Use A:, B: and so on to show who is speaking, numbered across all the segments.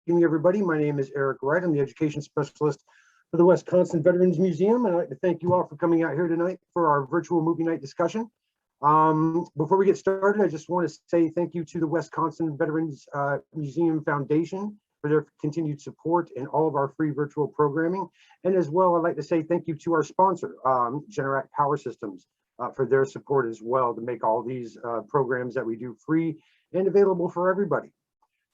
A: evening, everybody. My name is Eric Wright. I'm the education specialist for the Wisconsin Veterans Museum, and I'd like to thank you all for coming out here tonight for our virtual movie night discussion. Before we get started, I just want to say thank you to the Wisconsin Veterans Museum Foundation for their continued support and all of our free virtual programming. And as well, I'd like to say thank you to our sponsor, Generac Power Systems, for their support as well to make all these programs that we do free and available for everybody.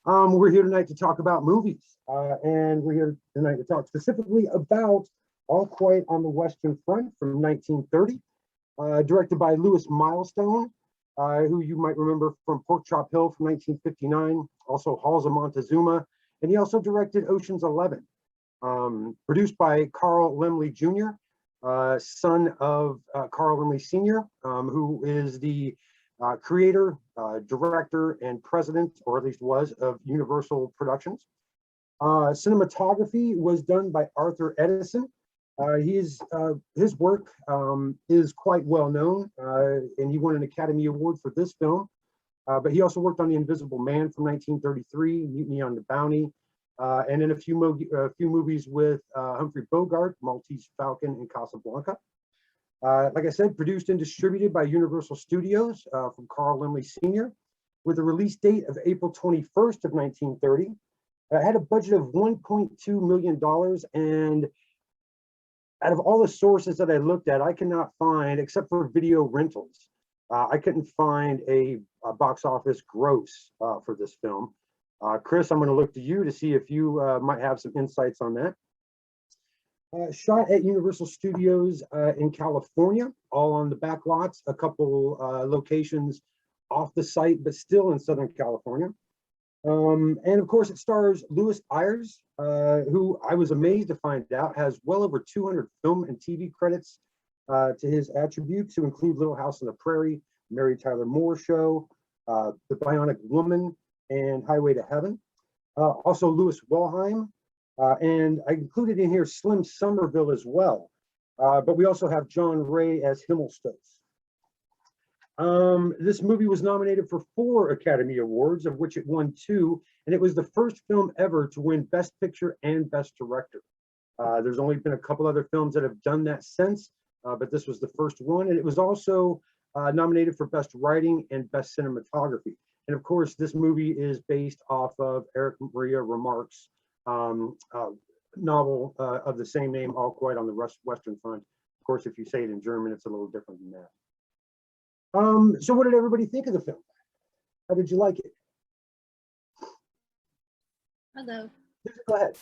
A: We're here tonight to talk about movies, and we're here tonight to talk specifically about All Quiet on the Western Front from 1930, directed by Louis Milestone, who you might remember from Pork Chop Hill from 1959, also Halls of Montezuma, and he also directed Ocean's 11. Produced by Carl Laemmle Jr., son of Carl Laemmle Sr., who is the creator, director, and president, or at least was, of Universal Productions. Cinematography was done by Arthur Edison. His work is quite well known, and he won an Academy Award for this film. But he also worked on The Invisible Man from 1933, Mutiny on the Bounty, and in a few movies with Humphrey Bogart, Maltese Falcon, and Casablanca. Like I said, produced and distributed by Universal Studios from Carl Laemmle Sr. with a release date of April 21st of 1930. Had a budget of $1.2 million, and out of all the sources that I looked at, I cannot find, except for video rentals, I couldn't find a box office gross for this film. Chris, I'm going to look to you to see if you might have some insights on that. Shot at Universal Studios in California, all on the back lots, a couple locations off the site, but still in Southern California. And of course, it stars Lew Ayres, who I was amazed to find out has well over 200 film and TV credits to his attributes, to include Little House on the Prairie, Mary Tyler Moore Show, The Bionic Woman, and Highway to Heaven. Also Louis Wolheim. And I included in here Slim Summerville as well. But we also have John Wray as Himmelstoss. This movie was nominated for 4 Academy Awards, of which it won 2. And it was the first film ever to win Best Picture and Best Director. There's only been a couple other films that have done that since, but this was the first one. And it was also nominated for Best Writing and Best Cinematography. And of course, this movie is based off of Erich Maria Remarque's novel of the same name, All Quiet on the Western Front. Of course, if you say it in German, it's a little different than that. So what did everybody think of the film? How did you like it?
B: Hello.
A: Go ahead.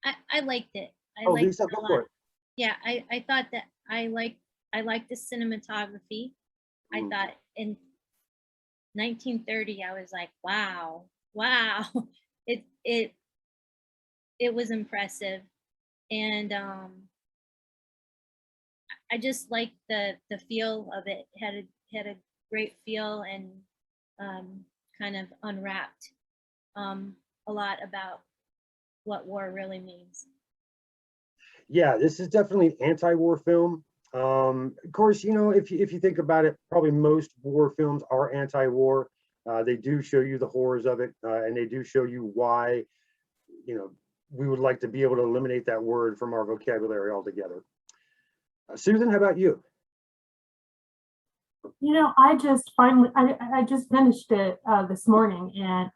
B: I liked it. I
A: liked
B: Lisa,
A: it a lot.
B: Yeah, I thought that I liked the cinematography. I thought in 1930, I was like, wow. It was impressive, and I just liked the feel of it. Had a great feel, and kind of unwrapped a lot about what war really means.
A: Yeah, this is definitely an anti-war film. Of course, you know, if you think about it, probably most war films are anti-war. They do show you the horrors of it, and they do show you why, you know, we would like to be able to eliminate that word from our vocabulary altogether. Susan, how about you?
C: You know, I just finished it this morning, and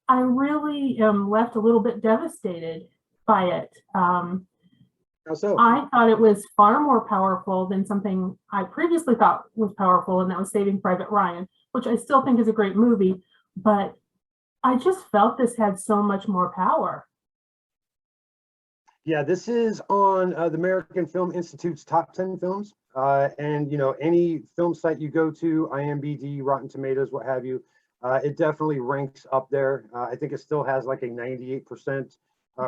C: I really am left a little bit devastated by it.
A: How so?
C: I thought it was far more powerful than something I previously thought was powerful, and that was Saving Private Ryan, which I still think is a great movie, but I just felt this had so much more power.
A: Yeah, this is on the American Film Institute's top 10 films. And, you know, any film site you go to, IMDb, Rotten Tomatoes, what have you, it definitely ranks up there. I think it still has like a 98%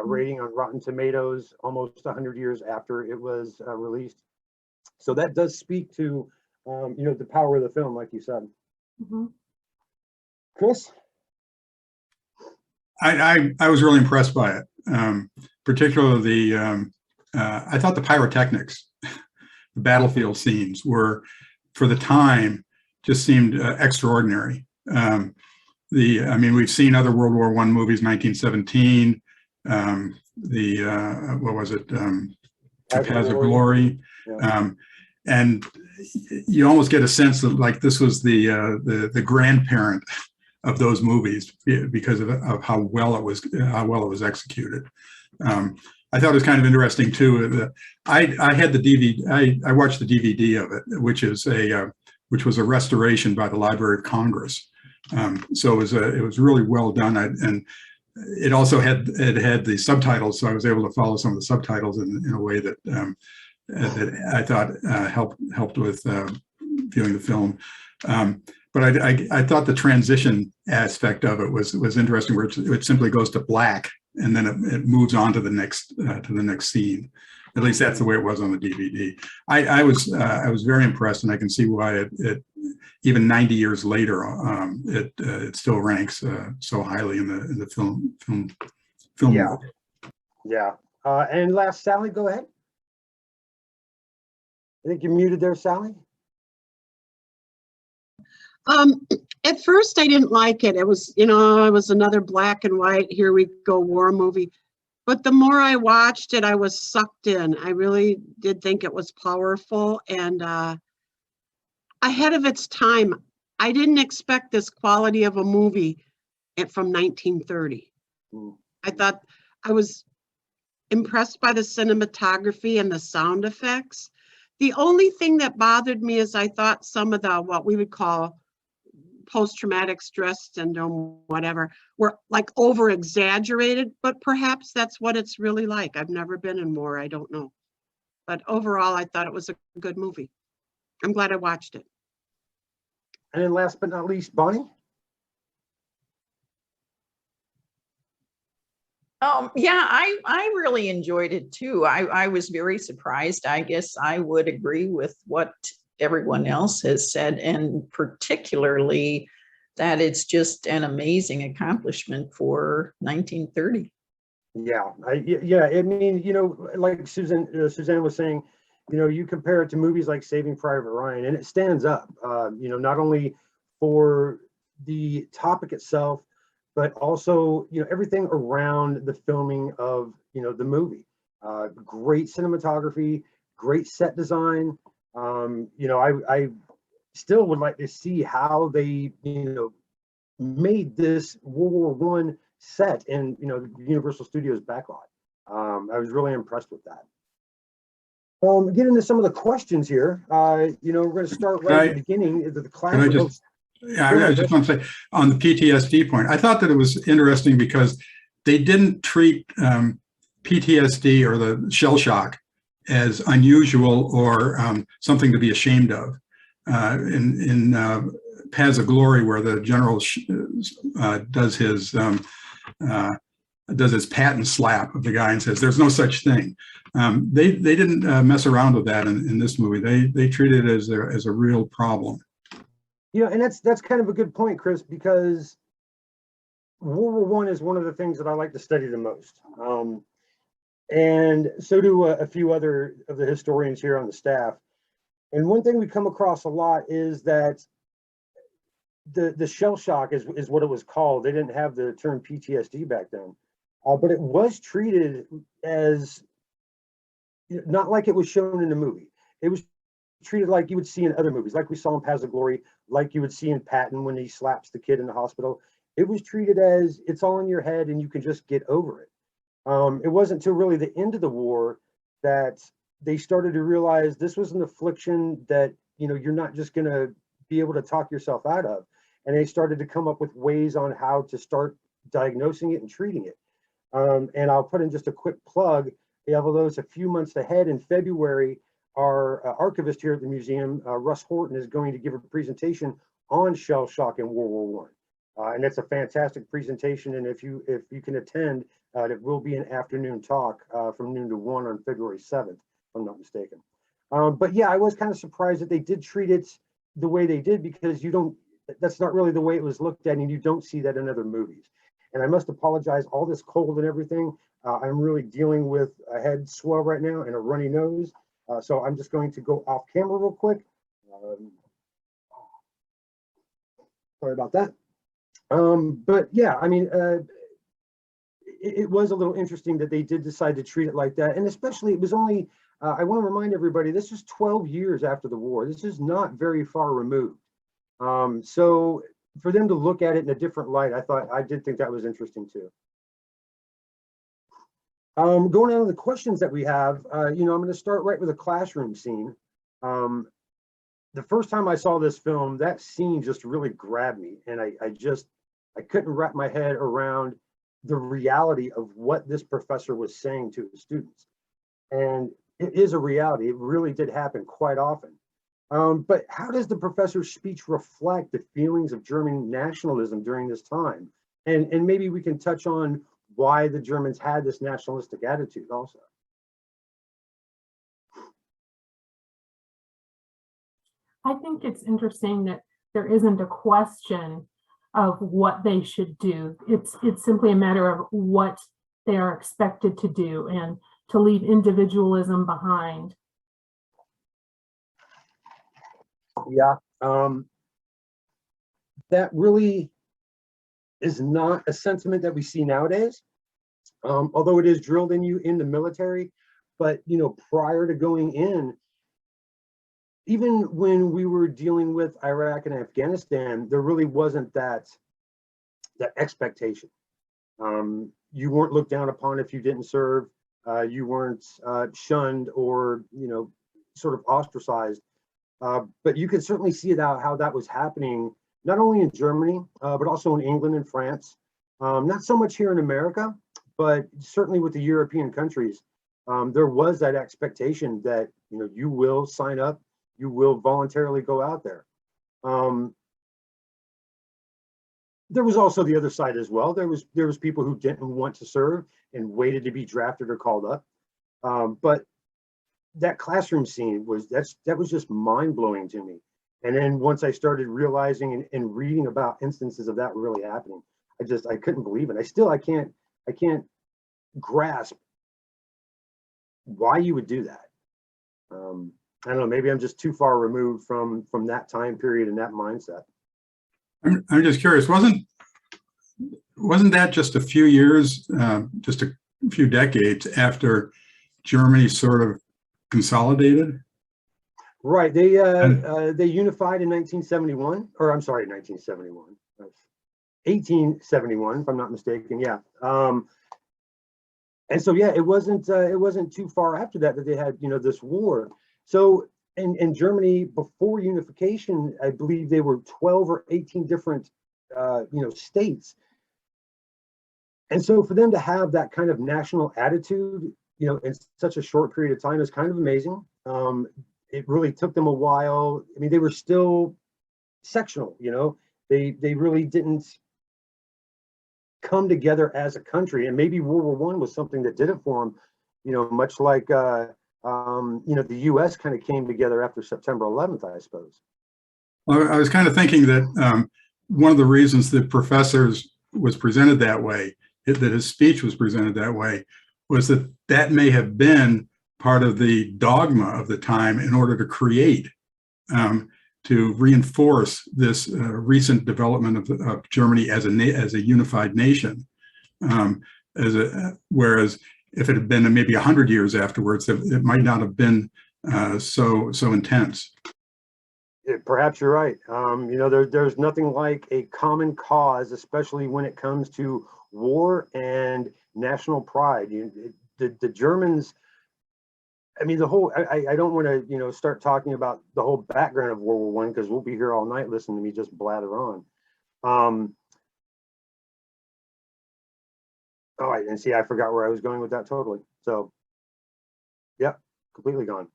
A: rating on Rotten Tomatoes, almost 100 years after it was released. So that does speak to, you know, the power of the film, like you said. Chris?
D: I was really impressed by it, particularly I thought the pyrotechnics, the battlefield scenes were, for the time, just seemed extraordinary. I mean, we've seen other World War I movies, 1917, what was it? Paths of Glory.
A: Yeah.
D: And you almost get a sense that like this was the grandparent of those movies because of how well it was executed. I thought it was kind of interesting too. I had the DVD. I watched the DVD of it, which was a restoration by the Library of Congress. So it was really well done. And it also had the subtitles, so I was able to follow some of the subtitles in a way that that I thought helped with viewing the film. But I thought the transition aspect of it was interesting, where it simply goes to black and then it moves on to the next scene. At least that's the way it was on the DVD. I was very impressed, and I can see why it even 90 years later it still ranks so highly in the film.
A: Yeah.
D: world.
A: Yeah. And last, Sally, go ahead. I think you're muted there, Sally.
E: At first I didn't like it. It was, it was another black and white, here we go war movie. But the more I watched it, I was sucked in. I really did think it was powerful and ahead of its time. I didn't expect this quality of a movie from 1930. I thought I was impressed by the cinematography and the sound effects. The only thing that bothered me is I thought some of the, what we would call post-traumatic stress syndrome, whatever, were like over exaggerated, but perhaps that's what it's really like. I've never been in war, I don't know. But overall, I thought it was a good movie. I'm glad I watched it.
A: And then last but not least, Bonnie.
F: Yeah, I really enjoyed it too. I was very surprised. I guess I would agree with what everyone else has said, and particularly that it's just an amazing accomplishment for 1930.
A: Yeah, I mean, like Suzanne was saying, you compare it to movies like Saving Private Ryan, and it stands up, not only for the topic itself, but also, everything around the filming of, the movie. Great cinematography, great set design. I still would like to see how they, made this World War I set in, the Universal Studios backlot. I was really impressed with that. Get into some of the questions here. We're going to start right at the beginning. The class.
D: I just want to say on the PTSD point, I thought that it was interesting because they didn't treat PTSD or the shell shock as unusual or something to be ashamed of. In Paths of Glory, where the general does his pat and slap of the guy and says, "There's no such thing." They didn't mess around with that in this movie. They treated it as a real problem.
A: And that's kind of a good point, Chris, because World War I is one of the things that I like to study the most. And so do a few other of the historians here on the staff. And one thing we come across a lot is that the shell shock is what it was called. They didn't have the term PTSD back then, but it was treated as not like it was shown in the movie. It was treated like you would see in other movies, like we saw in Paths of Glory, like you would see in Patton when he slaps the kid in the hospital. It was treated as it's all in your head and you can just get over it. It wasn't until really the end of the war that they started to realize this was an affliction that, you're not just going to be able to talk yourself out of. And they started to come up with ways on how to start diagnosing it and treating it. And I'll put in just a quick plug, although it's a few months ahead. In February, our archivist here at the museum, Russ Horton, is going to give a presentation on shell shock in World War I. And it's a fantastic presentation. And if you can attend, it will be an afternoon talk from noon to 1 on February 7th, if I'm not mistaken. But yeah, I was kind of surprised that they did treat it the way they did, because that's not really the way it was looked at, and you don't see that in other movies. And I must apologize, all this cold and everything, I'm really dealing with a head swell right now and a runny nose. So I'm just going to go off camera real quick. Sorry about that. But yeah, I mean, it was a little interesting that they did decide to treat it like that. And especially it was only, I want to remind everybody, this is 12 years after the war. This is not very far removed. So for them to look at it in a different light, I did think that was interesting too. Going on to the questions that we have, I'm going to start right with a classroom scene. The first time I saw this film, that scene just really grabbed me, and I couldn't wrap my head around the reality of what this professor was saying to his students. And it is a reality. It really did happen quite often. But how does the professor's speech reflect the feelings of German nationalism during this time? And maybe we can touch on why the Germans had this nationalistic attitude also.
C: I think it's interesting that there isn't a question of what they should do. It's simply a matter of what they are expected to do and to leave individualism behind.
A: Yeah, that really is not a sentiment that we see nowadays, although it is drilled in you in the military. But prior to going in, even when we were dealing with Iraq and Afghanistan, there really wasn't that expectation. You weren't looked down upon if you didn't serve. You weren't shunned or sort of ostracized. But you could certainly see how that was happening, not only in Germany, but also in England and France. Not so much here in America, but certainly with the European countries. There was that expectation that you will sign up, you will voluntarily go out there. There was also the other side as well. There was people who didn't want to serve and waited to be drafted or called up. But that classroom scene that was just mind-blowing to me. And then once I started realizing and reading about instances of that really happening, I couldn't believe it. I can't grasp why you would do that. I don't know, maybe I'm just too far removed from that time period and that mindset.
D: I'm just curious, wasn't that just a few years, just a few decades after Germany sort of consolidated?
A: Right. They unified in 1971, or I'm sorry, 1971. 1871, if I'm not mistaken. Yeah. And so yeah, it wasn't too far after that they had this war. So in Germany before unification, I believe they were 12 or 18 different states. And so for them to have that kind of national attitude, in such a short period of time is kind of amazing. It really took them a while. I mean, they were still sectional, they really didn't come together as a country. And maybe World War I was something that did it for them, much like the US kind of came together after September 11th, I suppose.
D: Well, I was kind of thinking that one of the reasons that professors was presented that way, that his speech was presented that way, was that may have been part of the dogma of the time in order to create, to reinforce this recent development of Germany as a unified nation. Whereas if it had been maybe 100 years afterwards, it might not have been so intense.
A: Perhaps you're right. There's nothing like a common cause, especially when it comes to war and national pride. The Germans, I mean, I don't want to, start talking about the whole background of World War I, because we'll be here all night listening to me just blather on. Oh, and see, I forgot where I was going with that totally. So, yeah, completely gone.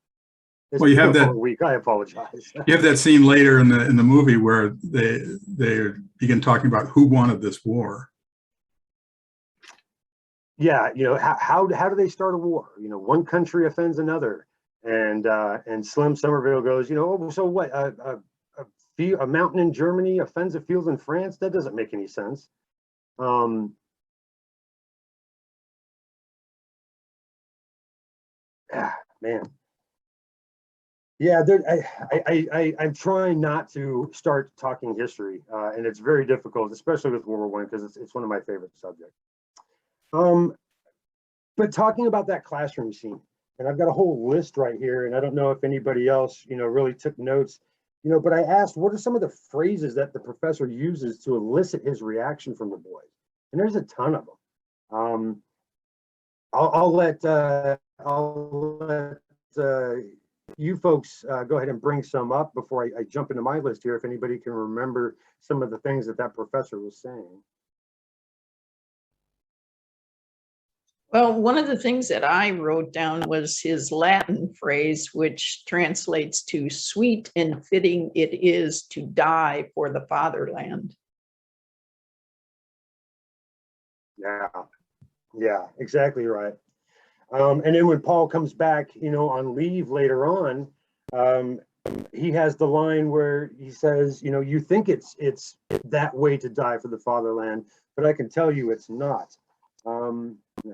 D: Well, you have that
A: week. I apologize.
D: You have that scene later in the movie where they begin talking about who wanted this war.
A: Yeah, how do they start a war? One country offends another, and Slim Summerville goes, oh, so what? A mountain in Germany offends a field in France? That doesn't make any sense. Man. Yeah, I'm trying not to start talking history, and it's very difficult, especially with World War I, because it's one of my favorite subjects. But talking about that classroom scene, and I've got a whole list right here, and I don't know if anybody else, really took notes, but I asked, what are some of the phrases that the professor uses to elicit his reaction from the boys? And there's a ton of them. I'll let you folks go ahead and bring some up before I jump into my list here, if anybody can remember some of the things that professor was saying.
F: Well, one of the things that I wrote down was his Latin phrase, which translates to "sweet and fitting it is to die for the fatherland."
A: Yeah, exactly right. And then when Paul comes back, on leave later on, he has the line where he says, you think it's that way to die for the fatherland, but I can tell you it's not. I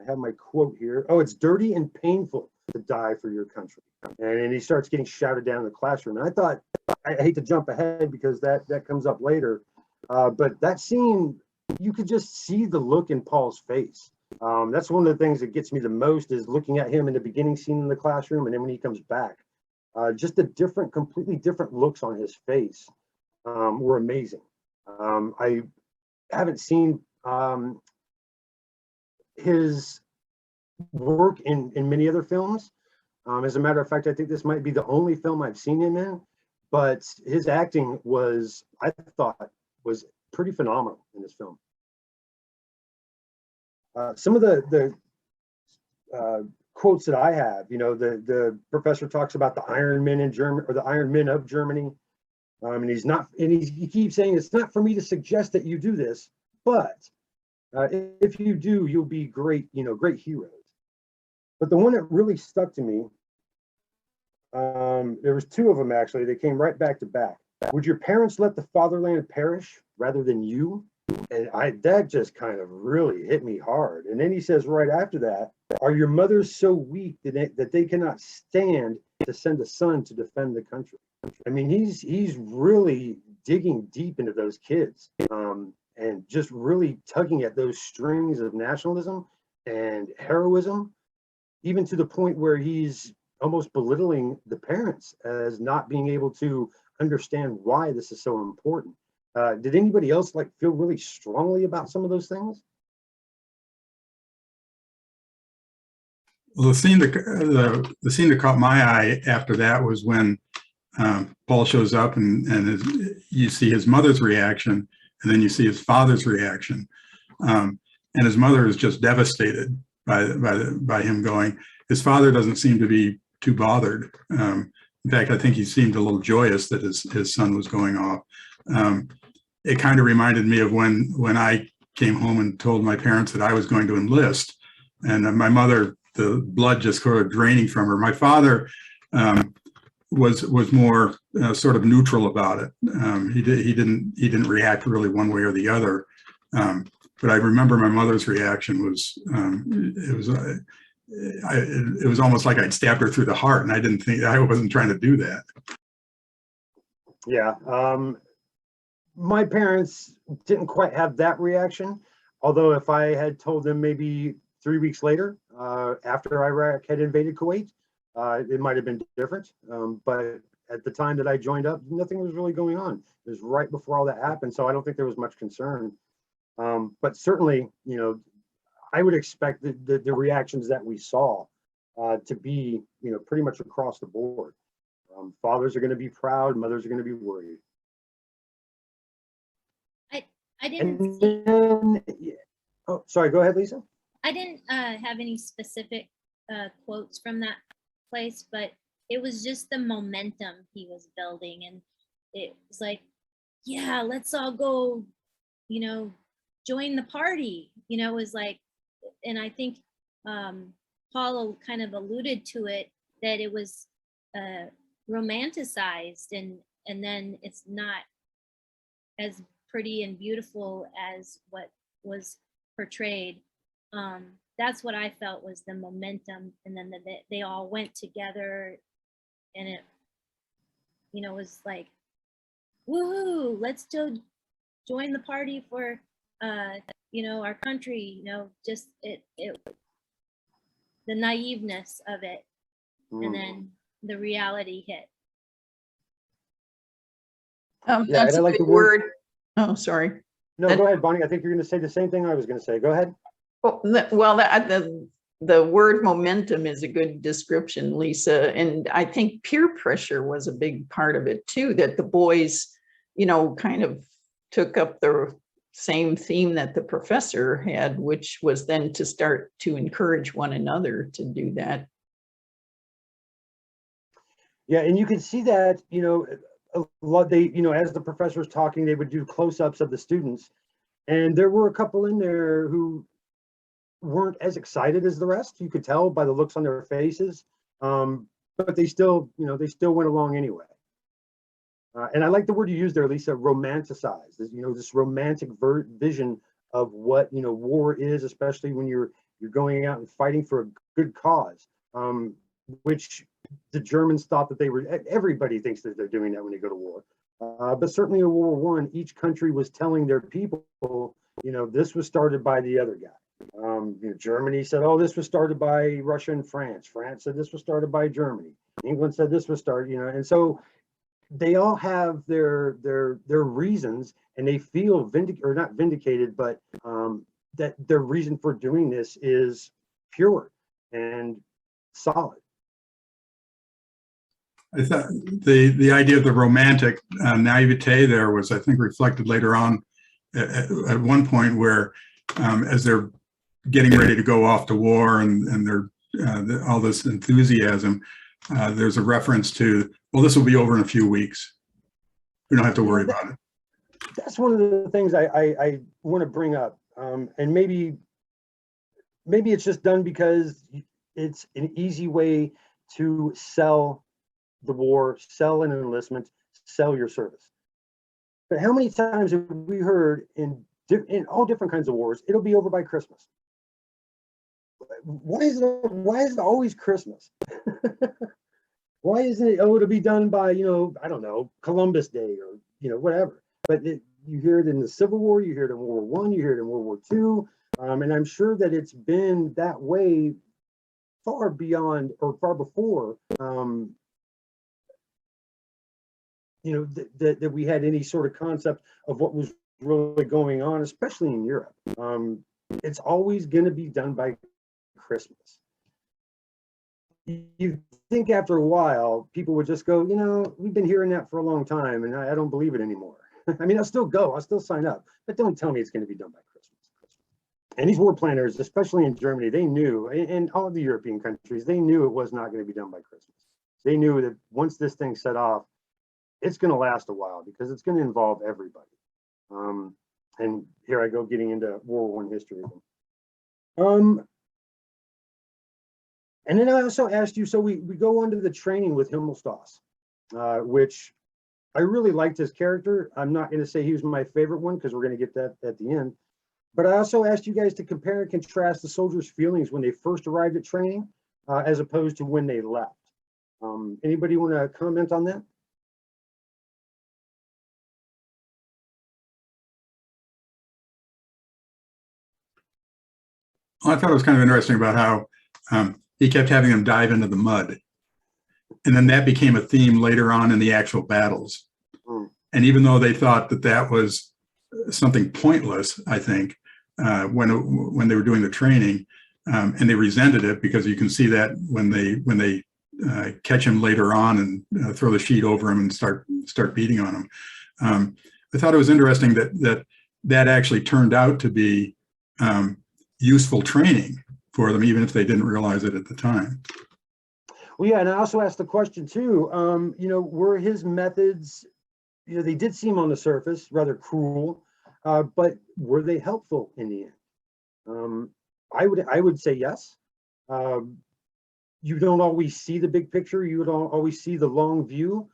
A: have my quote here. Oh, it's dirty and painful to die for your country. And then he starts getting shouted down in the classroom. And I thought, I hate to jump ahead because that comes up later. But that scene, you could just see the look in Paul's face. That's one of the things that gets me the most, is looking at him in the beginning scene in the classroom, and then when he comes back, just the completely different looks on his face were amazing. I haven't seen his work in many other films. As a matter of fact, I think this might be the only film I've seen him in, but his acting I thought, was pretty phenomenal in this film. Some of the quotes that I have, the professor talks about the Iron Men in Germany, or the Iron Men of Germany. And he keeps saying, it's not for me to suggest that you do this, but if you do, you'll be great, great heroes. But the one that really stuck to me, there was two of them actually. They came right back to back. Would your parents let the fatherland perish rather than you? And that just kind of really hit me hard. And then he says right after that, are your mothers so weak that they cannot stand to send a son to defend the country? I mean, he's really digging deep into those kids, and just really tugging at those strings of nationalism and heroism, even to the point where he's almost belittling the parents as not being able to understand why this is so important. Did anybody else feel really strongly about some of those things?
D: Well, the scene that caught my eye after that was when Paul shows up and you see his mother's reaction, and then you see his father's reaction, and his mother is just devastated by him going. His father doesn't seem to be too bothered. In fact, I think he seemed a little joyous that his son was going off. It kind of reminded me of when I came home and told my parents that I was going to enlist, and my mother, the blood just sort of draining from her. My father was more sort of neutral about it. He didn't react really one way or the other. But I remember my mother's reaction was it was almost like I'd stabbed her through the heart, and I wasn't trying to do that.
A: Yeah. My parents didn't quite have that reaction, although if I had told them maybe 3 weeks later, after Iraq had invaded Kuwait, it might have been different. But at the time that I joined up, nothing was really going on. It was right before all that happened, so I don't think there was much concern. But certainly, I would expect the reactions that we saw to be, pretty much across the board. Fathers are going to be proud, mothers are going to be worried.
B: I didn't
A: And
B: see,
A: then, oh, sorry, go ahead, Lisa.
B: I didn't have any specific quotes from that place, but it was just the momentum he was building, and it was like, yeah, let's all go, join the party. It was like, and I think Paul kind of alluded to it, that it was romanticized, and then it's not as pretty and beautiful as what was portrayed. That's what I felt was the momentum, and then they all went together, and you know, was like, woohoo, let's join the party for, you know, our country, you know, just the naiveness of it. And then the reality hit.
A: Yeah,
F: That's
A: and I
F: a
A: like
F: good
A: the word.
F: word. Oh, sorry.
A: No, go ahead, Bonnie. I think you're going to say the same thing I was going to say. Go ahead.
F: Well, the word momentum is a good description, Lisa. And I think peer pressure was a big part of it too, that the boys, you know, kind of took up the same theme that the professor had, which was then to start to encourage one another to do that.
A: Yeah, and you can see that, you know, a lot, you know, as the professor was talking, they would do close-ups of the students. And there were a couple in there who weren't as excited as the rest. You could tell by the looks on their faces. But they still, you know, they still went along anyway. And I like the word you used there, Lisa, romanticize. You know, this romantic vision of what, you know, war is, especially when you're going out and fighting for a good cause, which the Germans thought that they were. Everybody thinks that they're doing that when they go to war. But certainly in World War I, each country was telling their people, you know, this was started by the other guy. You know, Germany said, oh, this was started by Russia and France. France said this was started by Germany. England said this was started, you know, and so they all have their reasons, and they feel not vindicated, but that their reason for doing this is pure and solid.
D: I thought the idea of the romantic naivete there was, I think, reflected later on at one point where, as they're getting ready to go off to war and they're all this enthusiasm, there's a reference to, well, this will be over in a few weeks. We don't have to worry about it.
A: That's one of the things I want to bring up, and maybe it's just done because it's an easy way to sell the war, sell an enlistment, sell your service. But how many times have we heard in all different kinds of wars, it'll be over by Christmas? Why is it always Christmas? Why isn't it, oh, it'll be done by, you know, I don't know, Columbus Day or, you know, whatever. But you hear it in the Civil War, you hear it in World War I, you hear it in World War II. And I'm sure that it's been that way far beyond or far before, you know, that we had any sort of concept of what was really going on, especially in Europe. It's always going to be done by Christmas. You think after a while, people would just go, you know, we've been hearing that for a long time, and I don't believe it anymore. I mean, I'll still go, I'll still sign up, but don't tell me it's going to be done by Christmas. And these war planners, especially in Germany, they knew, and all the European countries, they knew it was not going to be done by Christmas. They knew that once this thing set off, it's going to last a while because it's going to involve everybody. And here I go getting into World War I history again. And then I also asked you, so we go on to the training with Himmelstoss, which I really liked his character. I'm not going to say he was my favorite one because we're going to get that at the end. But I also asked you guys to compare and contrast the soldiers' feelings when they first arrived at training as opposed to when they left. Anybody want to comment on that?
D: Well, I thought it was kind of interesting about how he kept having them dive into the mud. And then that became a theme later on in the actual battles. And even though they thought that that was something pointless, I think, when they were doing the training, and they resented it because you can see that when they catch him later on and throw the sheet over him and start beating on him. I thought it was interesting that actually turned out to be useful training for them, even if they didn't realize it at the time.
A: Well, yeah, and I also asked the question too, you know, were his methods, you know, they did seem on the surface rather cruel, but were they helpful in the end? I would say yes. You don't always see the big picture. You don't always see the long view,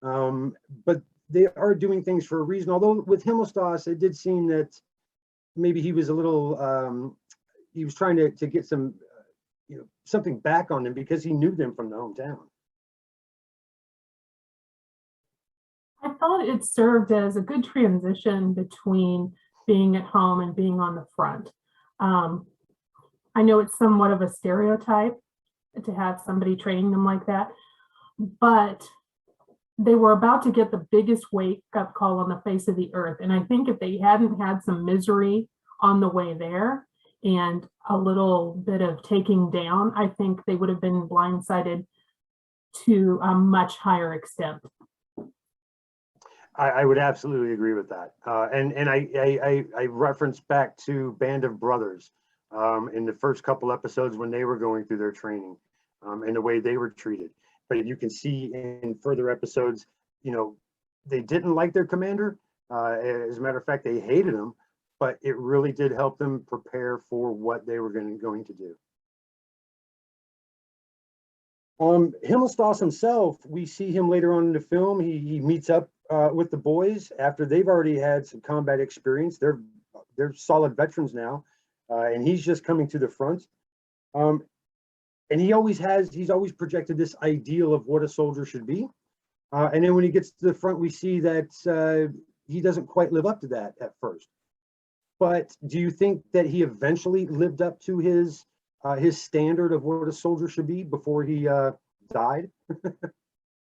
A: but they are doing things for a reason. Although with Himmelstoss, it did seem that maybe he was a little, he was trying to get some, you know, something back on them because he knew them from the hometown.
C: I thought it served as a good transition between being at home and being on the front. I know it's somewhat of a stereotype to have somebody training them like that, but they were about to get the biggest wake-up call on the face of the earth. And I think if they hadn't had some misery on the way there and a little bit of taking down, I think they would have been blindsided to a much higher extent.
A: I would absolutely agree with that. And I reference back to Band of Brothers in the first couple episodes when they were going through their training and the way they were treated. But you can see in further episodes, you know, they didn't like their commander. As a matter of fact, they hated him, but it really did help them prepare for what they were going to do. Himmelstoss himself, we see him later on in the film. He meets up with the boys after they've already had some combat experience. They're solid veterans now, and he's just coming to the front. And he's always projected this ideal of what a soldier should be. And then when he gets to the front, we see that he doesn't quite live up to that at first. But do you think that he eventually lived up to his standard of what a soldier should be before he died?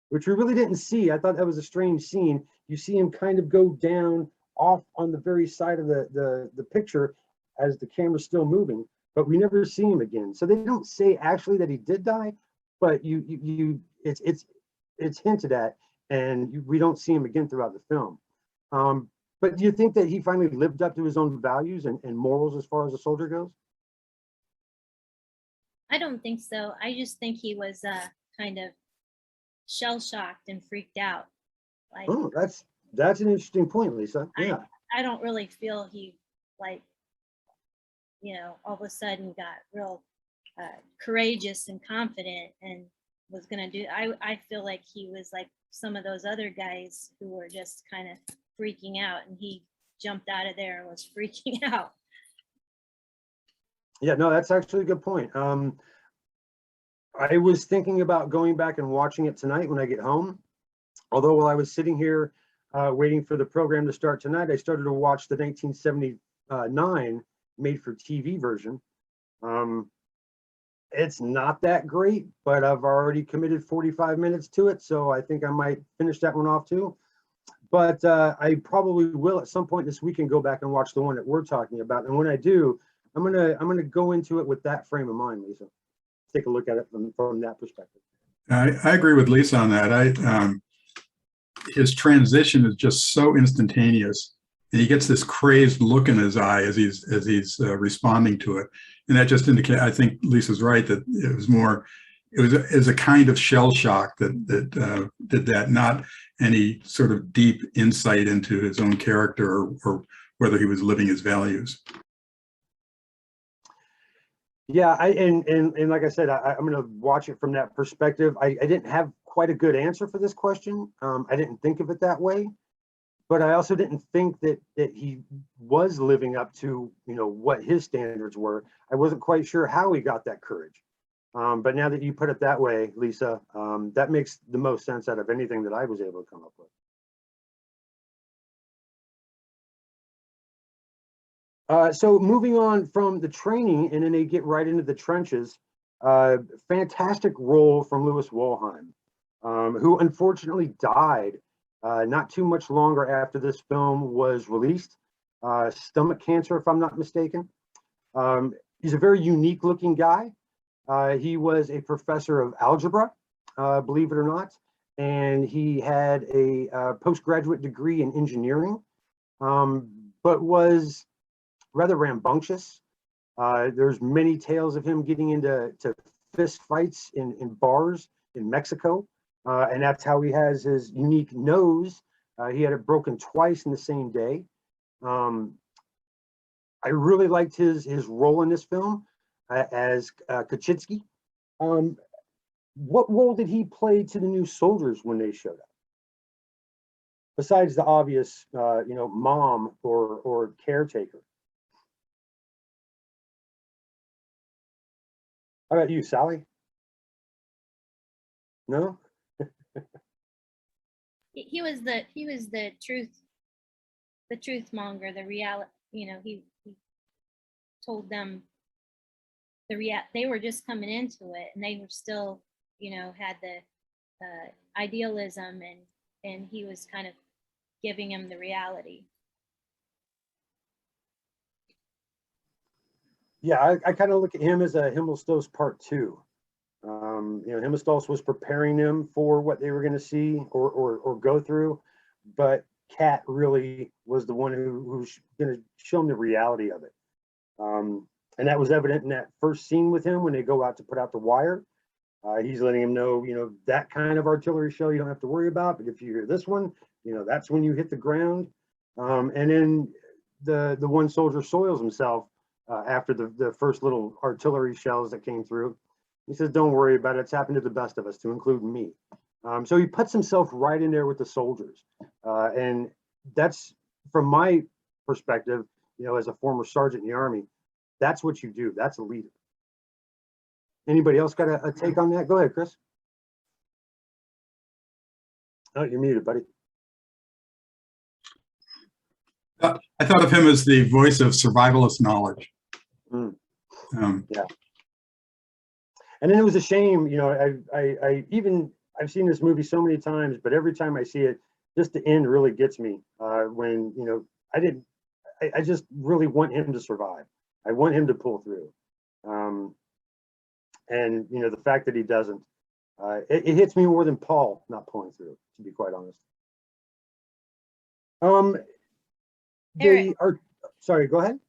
A: Which we really didn't see. I thought that was a strange scene. You see him kind of go down off on the very side of the picture as the camera's still moving, but we never see him again. So they don't say actually that he did die, but it's hinted at, and we don't see him again throughout the film. But do you think that he finally lived up to his own values and morals as far as a soldier goes?
B: I don't think so. I just think he was kind of shell-shocked and freaked out. Like,
A: Oh, that's an interesting point, Lisa. Yeah.
B: I don't really feel he, like, you know, all of a sudden got real courageous and confident and was gonna do. I feel like he was like some of those other guys who were just kind of freaking out, and he jumped out of there and was freaking out.
A: Yeah, no, that's actually a good point. I was thinking about going back and watching it tonight when I get home. Although while I was sitting here waiting for the program to start tonight, I started to watch the 1979 made-for-TV version. It's not that great, but I've already committed 45 minutes to it, so I think I might finish that one off too. But I probably will at some point this weekend go back and watch the one that we're talking about. And when I do, I'm gonna go into it with that frame of mind, Lisa. Take a look at it from that perspective.
D: I agree with Lisa on that. His transition is just so instantaneous, and he gets this crazed look in his eye as he's responding to it, and that just indicates. I think Lisa's right that it was a kind of shell shock that did that, not any sort of deep insight into his own character or whether he was living his values.
A: Yeah, and like I said, I'm going to watch it from that perspective. I didn't have quite a good answer for this question. I didn't think of it that way, but I also didn't think that he was living up to, you know, what his standards were. I wasn't quite sure how he got that courage. But now that you put it that way, Lisa, that makes the most sense out of anything that I was able to come up with. So moving on from the training, and then they get right into the trenches. Fantastic role from Louis Wolheim, who unfortunately died not too much longer after this film was released. Stomach cancer, if I'm not mistaken. He's a very unique looking guy. He was a professor of algebra, believe it or not, and he had a postgraduate degree in engineering, but was rather rambunctious. There's many tales of him getting into fist fights in bars in Mexico, and that's how he has his unique nose. He had it broken twice in the same day. I really liked his role in this film as Kaczynski. What role did he play to the new soldiers when they showed up? Besides the obvious, you know, mom or caretaker. How about you, Sally? No?
B: he was the truth monger, the reality, you know, he told them they were just coming into it, and they were still, you know, had the idealism, and he was kind of giving him the reality.
A: Yeah, I kind of look at him as a Himmelsdorf part 2. You know, Himmelsdorf was preparing them for what they were going to see or go through, but Cat really was the one who's going to show them the reality of it. And that was evident in that first scene with him when they go out to put out the wire. He's letting him know, you know, that kind of artillery shell you don't have to worry about, but if you hear this one, you know, that's when you hit the ground. And then the one soldier soils himself after the first little artillery shells that came through. He says, don't worry about it. It's happened to the best of us, to include me. So he puts himself right in there with the soldiers. And that's, from my perspective, you know, as a former sergeant in the Army, that's what you do. That's a leader. Anybody else got a take on that? Go ahead, Chris. Oh, you're muted, buddy.
D: I thought of him as the voice of survivalist knowledge.
A: Yeah. And then it was a shame, you know, I've seen this movie so many times, but every time I see it, just the end really gets me. When, you know, I just really want him to survive. I want him to pull through. And, you know, the fact that he doesn't, it hits me more than Paul not pulling through, to be quite honest. Sorry, go ahead.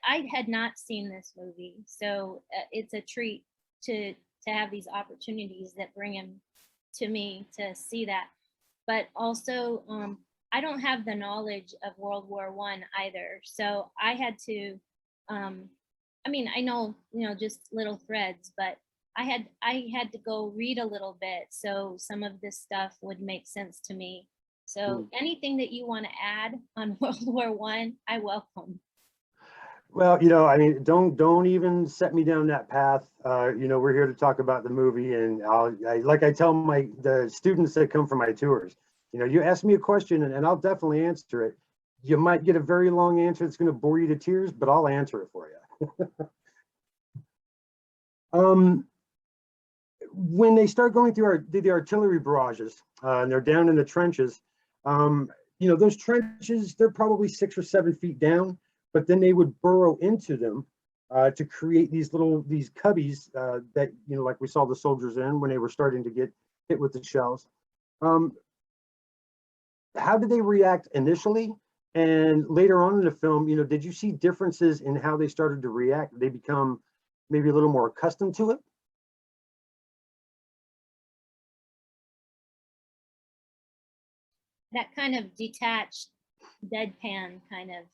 B: I had not seen this movie, so it's a treat to have these opportunities that bring him to me to see that. But also, I don't have the knowledge of World War I either, so I had to. I mean, I know, you know, just little threads, but I had to go read a little bit, so some of this stuff would make sense to me. So anything that you want to add on World War I welcome.
A: Well, you know, I mean, don't even set me down that path. You know, we're here to talk about the movie, and like I tell the students that come for my tours, you know, you ask me a question and I'll definitely answer it. You might get a very long answer that's going to bore you to tears, but I'll answer it for you. When they start going through the artillery barrages, and they're down in the trenches, you know, those trenches, they're probably 6 or 7 feet down, but then they would burrow into them to create these cubbies that, you know, like we saw the soldiers in when they were starting to get hit with the shells. How did they react initially? And later on in the film, you know, did you see differences in how they started to react? Did they become maybe a little more accustomed to it?
B: That kind of detached, deadpan kind of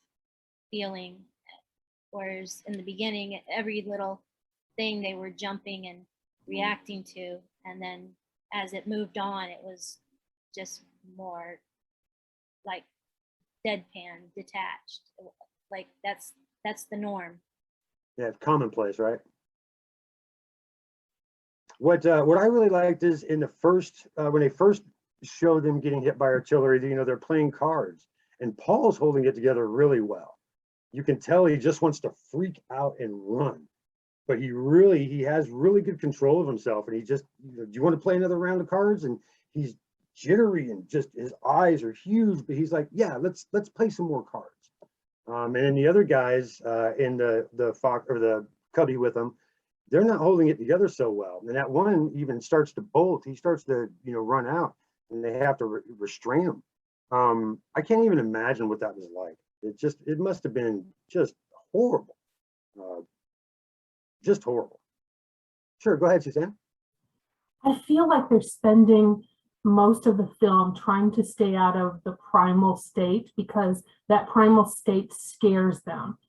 B: feeling, whereas in the beginning, every little thing they were jumping and reacting to, and then as it moved on, it was just more like deadpan, detached. Like that's the norm.
A: Yeah, it's commonplace, right? What I really liked is in the first when they first show them getting hit by artillery, you know, they're playing cards, and Paul's holding it together really well. You can tell he just wants to freak out and run, but he has really good control of himself, and he just, you know, do you want to play another round of cards? And he's jittery and just his eyes are huge, but he's like, yeah, let's play some more cards. And then the other guys in the cubby with them, they're not holding it together so well. And that one even starts to bolt. He starts to, you know, run out, and they have to restrain him. I can't even imagine what that was like. It must have been just horrible. Just horrible. Sure, go ahead, Suzanne.
C: I feel like they're spending most of the film trying to stay out of the primal state, because that primal state scares them,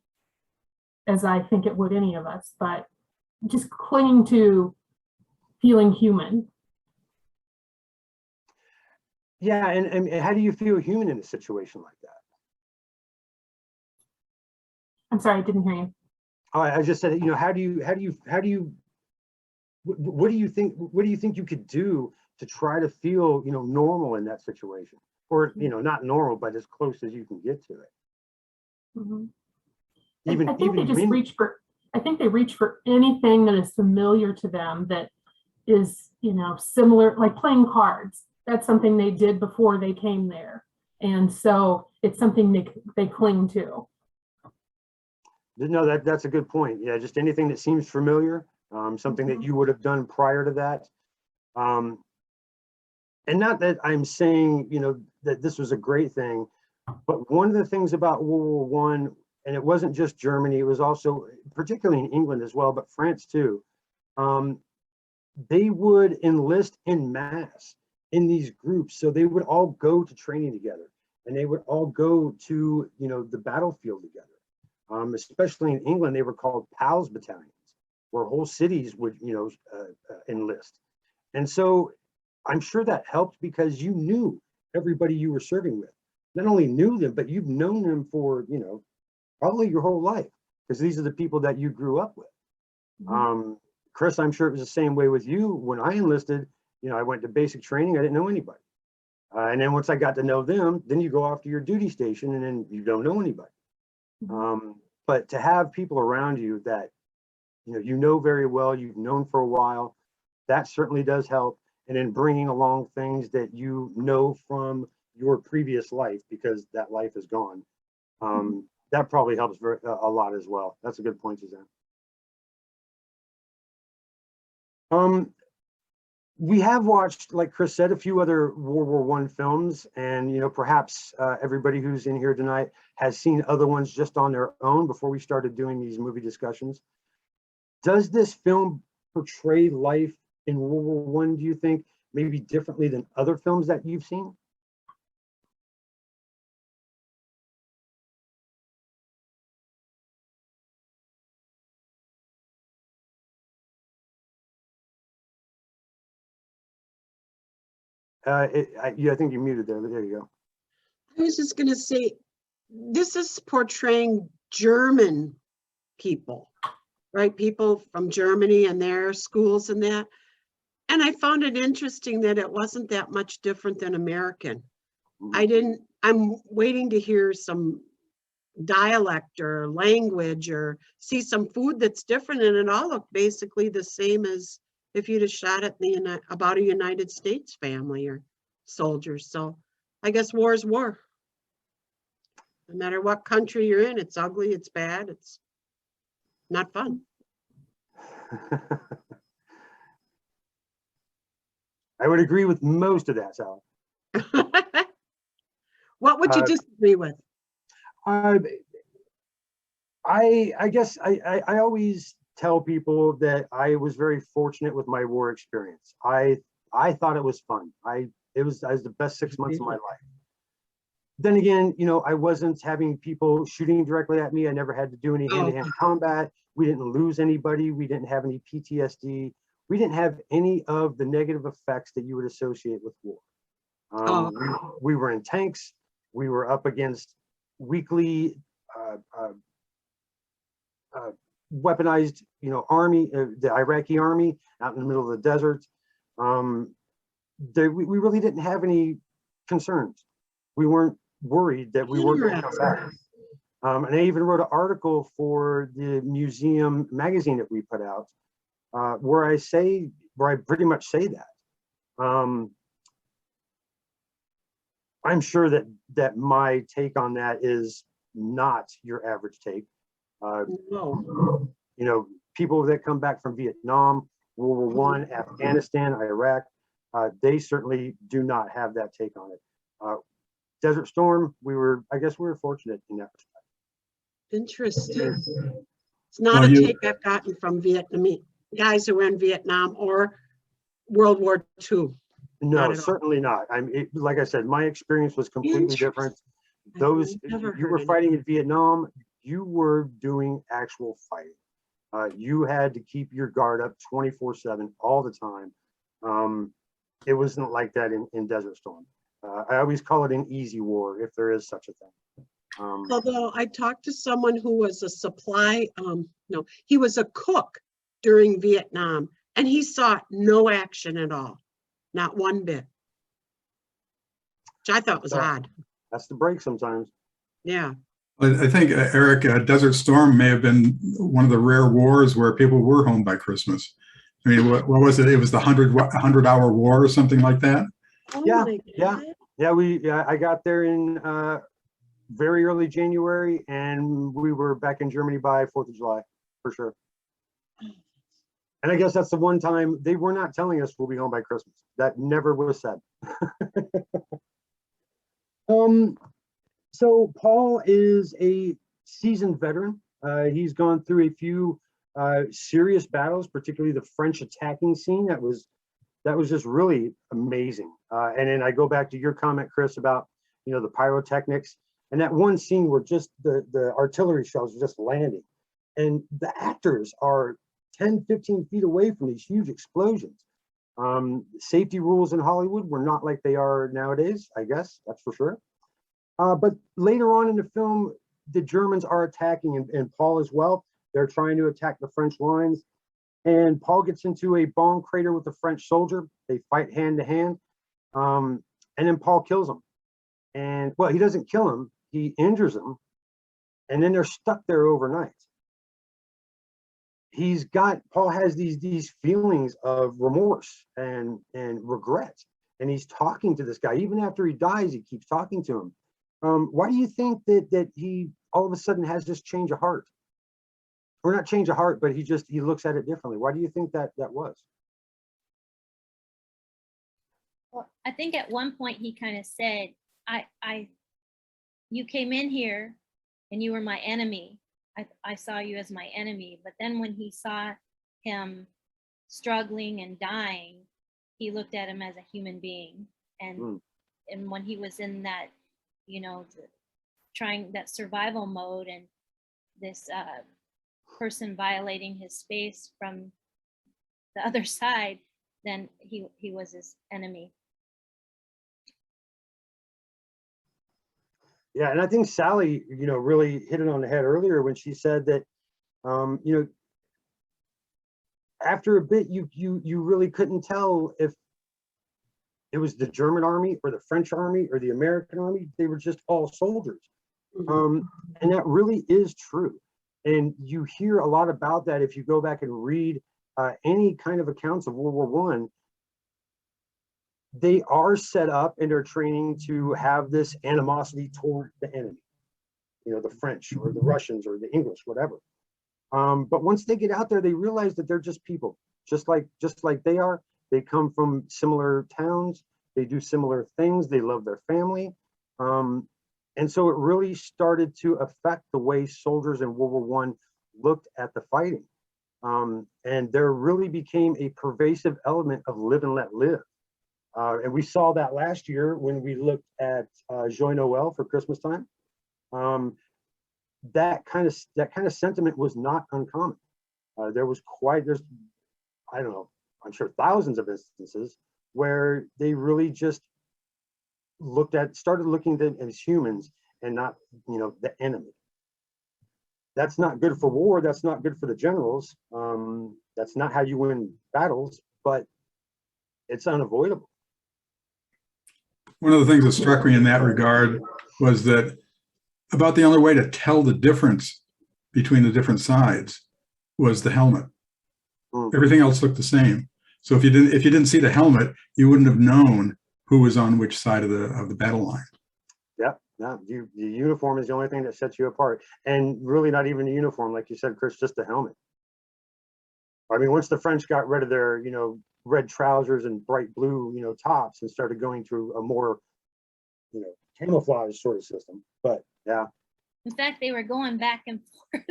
C: as I think it would any of us, but just clinging to feeling human.
A: Yeah, and how do you feel human in a situation like that?
C: I'm sorry, I didn't hear you.
A: Oh, I just said, you know, what do you think you could do to try to feel, normal in that situation, or, not normal, but as close as you can get to it.
C: Mhm.
A: Even,
C: I think they
A: even
C: just
A: when,
C: reach for, I think they reach for anything that is familiar to them that is, similar, like playing cards. That's something they did before they came there. And so it's something they cling to.
A: no, that's a good point. Yeah, just anything that seems familiar, something that
C: Mhm.
A: you would have done prior to that. And not that I'm saying, that this was a great thing, but one of the things about World War I, and it wasn't just Germany, it was also, particularly in England as well, but France too, they would enlist en masse in these groups. So they would all go to training together, and they would all go to, the battlefield together. Especially in England, they were called PALS battalions, where whole cities would, enlist. And so I'm sure that helped because you knew everybody you were serving with. Not only knew them, but you've known them for, probably your whole life, because these are the people that you grew up with.
C: Mhm.
A: Chris, I'm sure it was the same way with you. When I enlisted, I went to basic training, I didn't know anybody. And then once I got to know them, then you go off to your duty station and then you don't know anybody. But to have people around you that, very well, you've known for a while, that certainly does help. And then bringing along things that you know from your previous life, because that life is gone. That probably helps a lot as well. That's a good point, Suzanne. We have watched, like Chris said, a few other World War I films, and perhaps everybody who's in here tonight has seen other ones just on their own before we started doing these movie discussions. Does this film portray life in World War I, do you think, maybe differently than other films that you've seen? Yeah, I think you're muted there. There you go.
E: I was just gonna say, this is portraying German people, right? People from Germany and their schools and that. And I found it interesting that it wasn't that much different than American. I'm waiting to hear some dialect or language or see some food that's different, and it all looked basically the same as if you'd have shot at about a United States family or soldiers. So I guess war is war. No matter what country you're in, it's ugly, it's bad, it's not fun.
A: I would agree with most of that, Sal.
E: What would you disagree with?
A: I guess I always tell people that I was very fortunate with my war experience. I thought it was fun. It was the best 6 months of my life. Then again, I wasn't having people shooting directly at me. I never had to do any hand-to-hand combat. We didn't lose anybody. We didn't have any PTSD. We didn't have any of the negative effects that you would associate with war. We were in tanks. We were up against weekly weaponized, army, the Iraqi army out in the middle of the desert. We really didn't have any concerns. We weren't worried that we weren't going to come back. And I even wrote an article for the museum magazine that we put out, where I pretty much say that. I'm sure that my take on that is not your average take.
E: No.
A: People that come back from Vietnam, World War I, Afghanistan, Iraq, they certainly do not have that take on it. Desert Storm, I guess we were fortunate in that respect.
E: Interesting. It's not a take I've gotten from Vietnamese guys who were in Vietnam or World War II.
A: No, certainly not. Like I said, my experience was completely different. You were fighting in Vietnam, you were doing actual fighting. You had to keep your guard up 24/7 all the time. It wasn't like that in Desert Storm. I always call it an easy war, if there is such a thing.
E: Although I talked to someone who was he was a cook during Vietnam, and he saw no action at all. Not one bit. Which I thought was
A: Yeah.
E: odd.
A: That's the break sometimes.
E: Yeah.
D: I think, Eric, Desert Storm may have been one of the rare wars where people were home by Christmas. I mean, what was it? It was the 100-hour war or something like that.
A: Yeah,
E: my
A: yeah.
E: God.
A: Yeah, I got there in very early January, and we were back in Germany by 4th of July, for sure. And I guess that's the one time they were not telling us we'll be home by Christmas. That never was said. So Paul is a seasoned veteran. He's gone through a few serious battles, particularly the French attacking scene. That was just really amazing. And then I go back to your comment, Chris, about the pyrotechnics and that one scene where just the artillery shells are just landing, and the actors are 10, 15 feet away from these huge explosions. Safety rules in Hollywood were not like they are nowadays, I guess, that's for sure. But later on in the film, the Germans are attacking, and Paul as well. They're trying to attack the French lines. And Paul gets into a bomb crater with a French soldier. They fight hand to hand. And then Paul kills him. And well, he doesn't kill him, he injures him. And then they're stuck there overnight. Paul has these feelings of remorse and regret. And he's talking to this guy. Even after he dies, he keeps talking to him. Why do you think that he all of a sudden has this change of heart? Or not change of heart, but he looks at it differently. Why do you think that was?
B: Well, I think at one point he kind of said, you came in here and you were my enemy. I saw you as my enemy. But then when he saw him struggling and dying, he looked at him as a human being. And when he was in that, trying that survival mode, and this person violating his space from the other side, then he was his enemy.
A: Yeah, and I think Sally, really hit it on the head earlier when she said that, after a bit, you really couldn't tell if it was the German army or the French army or the American army. They were just all soldiers. And that really is true. And you hear a lot about that if you go back and read any kind of accounts of World War I. They are set up in their training to have this animosity toward the enemy, the French or the Russians or the English, whatever. But once they get out there, they realize that they're just people, just like they are. They come from similar towns. They do similar things. They love their family. And so it really started to affect the way soldiers in World War I looked at the fighting. And there really became a pervasive element of live and let live. And we saw that last year when we looked at Joy Noel for Christmas time. That kind of sentiment was not uncommon. There's I don't know, I'm sure thousands of instances where they really just started looking at them as humans and not, the enemy. That's not good for war. That's not good for the generals. That's not how you win battles, but it's unavoidable.
D: One of the things that struck me in that regard was that about the only way to tell the difference between the different sides was the helmet. Everything else looked the same. So if you didn't see the helmet, you wouldn't have known who was on which side of the battle line.
A: Yep. No, the uniform is the only thing that sets you apart, and really not even the uniform, like you said, Chris, just the helmet. I mean, once the French got rid of their, red trousers and bright blue, tops, and started going to a more, camouflage sort of system. But yeah.
B: In fact, they were going back and forth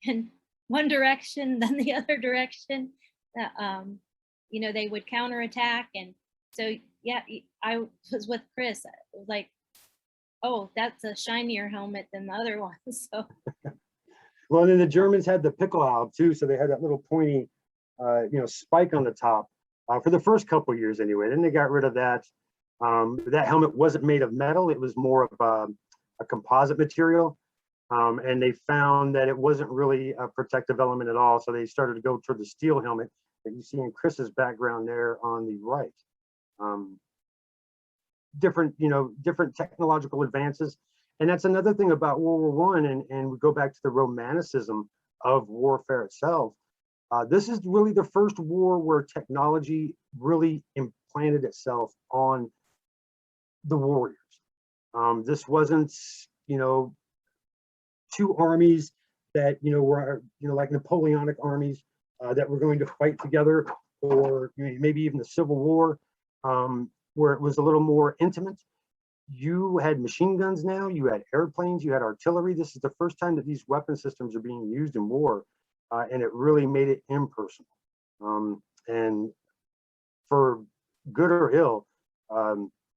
B: in one direction, then the other direction. They would counterattack. And so, yeah, I was with Chris. It was like, oh, that's a shinier helmet than the other one. So.
A: Well, and then the Germans had the Pickelhaube too, so they had that little pointy, spike on the top for the first couple of years anyway. Then they got rid of that. That helmet wasn't made of metal; it was more of a composite material, and they found that it wasn't really a protective element at all. So they started to go toward the steel helmet that you see in Chris's background there on the right. different, different technological advances. And that's another thing about World War One, and we go back to the romanticism of warfare itself. This is really the first war where technology really implanted itself on the warriors. This wasn't, two armies that, were, like Napoleonic armies that were going to fight together, or maybe even the Civil War, where it was a little more intimate. You had machine guns now, you had airplanes, you had artillery. This is the first time that these weapon systems are being used in war, and it really made it impersonal. And for good or ill,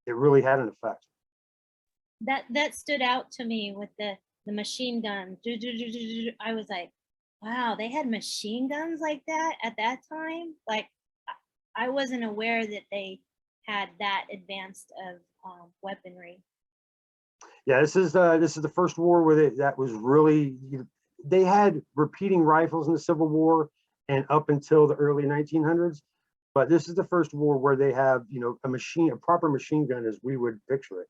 A: it really had an effect.
B: That stood out to me with the machine gun. I was like, wow, they had machine guns like that at that time. Like, I wasn't aware that they had that advanced of weaponry.
A: Yeah, this is the first war where that was really, they had repeating rifles in the Civil War and up until the early 1900s, but this is the first war where they have, a proper machine gun as we would picture it.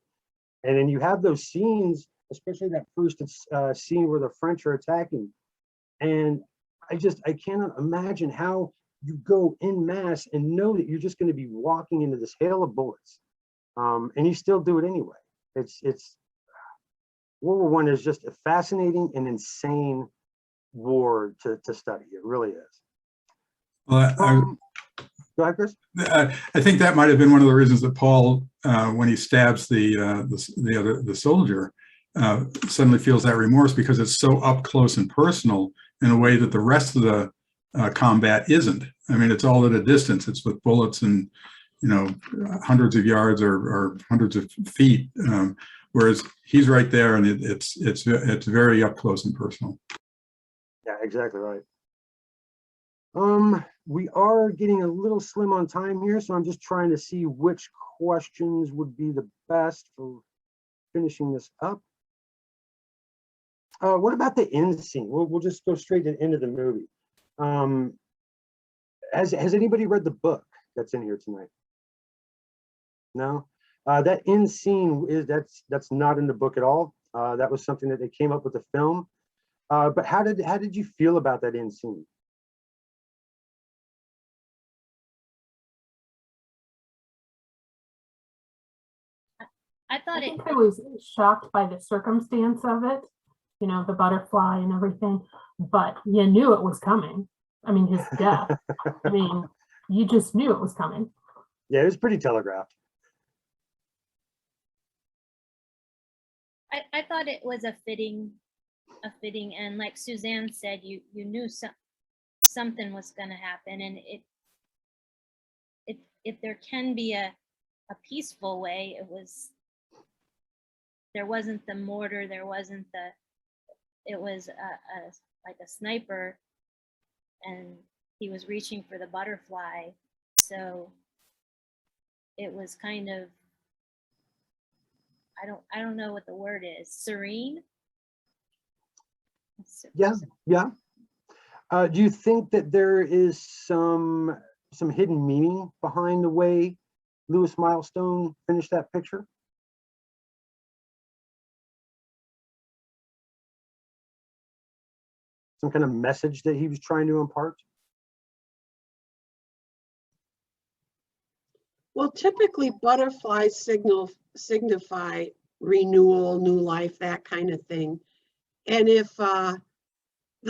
A: And then you have those scenes, especially that first scene where the French are attacking. And I cannot imagine how you go en masse and know that you're just going to be walking into this hail of bullets. And you still do it anyway. It's World War One is just a fascinating and insane war to study. It really is.
D: Well,
A: Go ahead, Chris.
D: I think that might have been one of the reasons that Paul, when he stabs the soldier, suddenly feels that remorse, because it's so up close and personal in a way that the rest of the combat isn't. I mean, it's all at a distance. It's with bullets and, hundreds of yards or hundreds of feet, whereas he's right there, and it's very up close and personal.
A: Yeah, exactly right. We are getting a little slim on time here, so I'm just trying to see which questions would be the best for finishing this up. What about the end scene? We'll just go straight to the end of the movie. Has anybody read the book that's in here tonight? No? That end scene that's not in the book at all. That was something that they came up with the film. But how did you feel about that end scene?
C: I think I was shocked by the circumstance of it, the butterfly and everything, but you knew it was coming. I mean, his death. I mean, you just knew it was coming.
A: Yeah, it was pretty telegraphed.
B: I thought it was a fitting end. Like Suzanne said, you knew something was going to happen, and if there can be a peaceful way, there wasn't the mortar, it was like a sniper, and he was reaching for the butterfly, so it was kind of, I don't know what the word is, serene.
A: Yeah. Do you think that there is some hidden meaning behind the way Lewis Milestone finished that picture? Some kind of message that he was trying to impart?
E: Well, typically butterflies signify renewal, new life, that kind of thing. And if the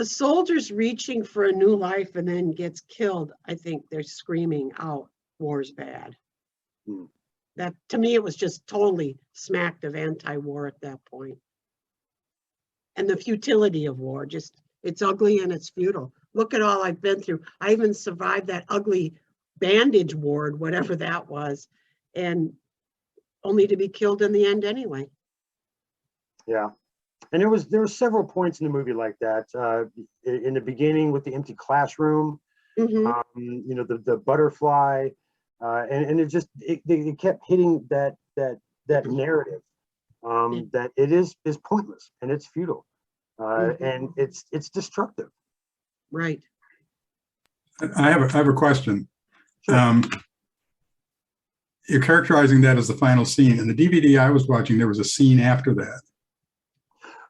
E: soldier's reaching for a new life and then gets killed, I think they're screaming out, war's bad. That, to me, it was just totally smacked of anti-war at that point. And the futility of war, just, it's ugly and it's futile. Look at all I've been through. I even survived that ugly bandage ward, whatever that was, and only to be killed in the end anyway.
A: Yeah. And there were several points in the movie like that. In the beginning with the empty classroom, the butterfly, and it just they kept hitting that narrative that it is pointless and it's futile, and it's destructive.
E: Right.
D: I have a question.
A: Sure.
D: you're characterizing that as the final scene. In the DVD I was watching, there was a scene after that.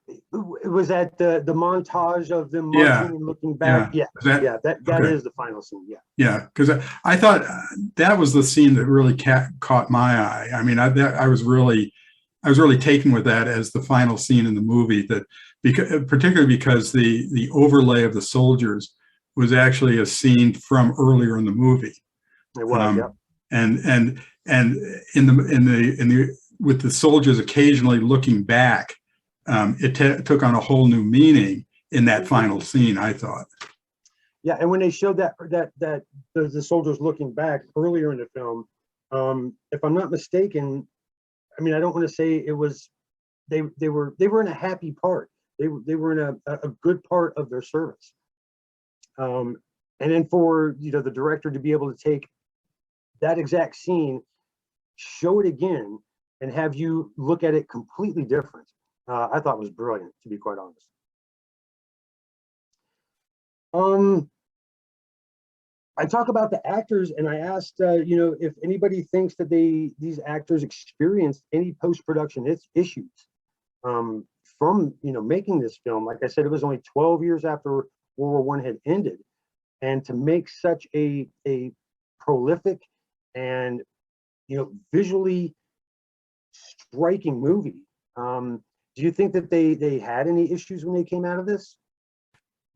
A: It was at the montage of them
D: Yeah.
A: marching and looking back. Yeah,
D: That-
A: yeah, that
D: okay.
A: is the final scene. Yeah.
D: Yeah, because I thought that was the scene that really caught my eye. I mean, I was really taken with that as the final scene in the movie. That particularly because the overlay of the soldiers was actually a scene from earlier in the movie.
A: It was. Yeah.
D: And in the with the soldiers occasionally looking back, it took on a whole new meaning in that final scene, I thought.
A: Yeah, and when they showed that the soldiers looking back earlier in the film, if I'm not mistaken, I mean, I don't want to say it was they were in a happy part. They were in a good part of their service. And then for the director to be able to take that exact scene, show it again, and have you look at it completely different, I thought was brilliant, to be quite honest. I talk about the actors, and I asked, if anybody thinks that these actors experienced any post-production issues from making this film. Like I said, it was only 12 years after World War I had ended, and to make such a prolific and visually striking movie. Do you think that they had any issues when they came out of this?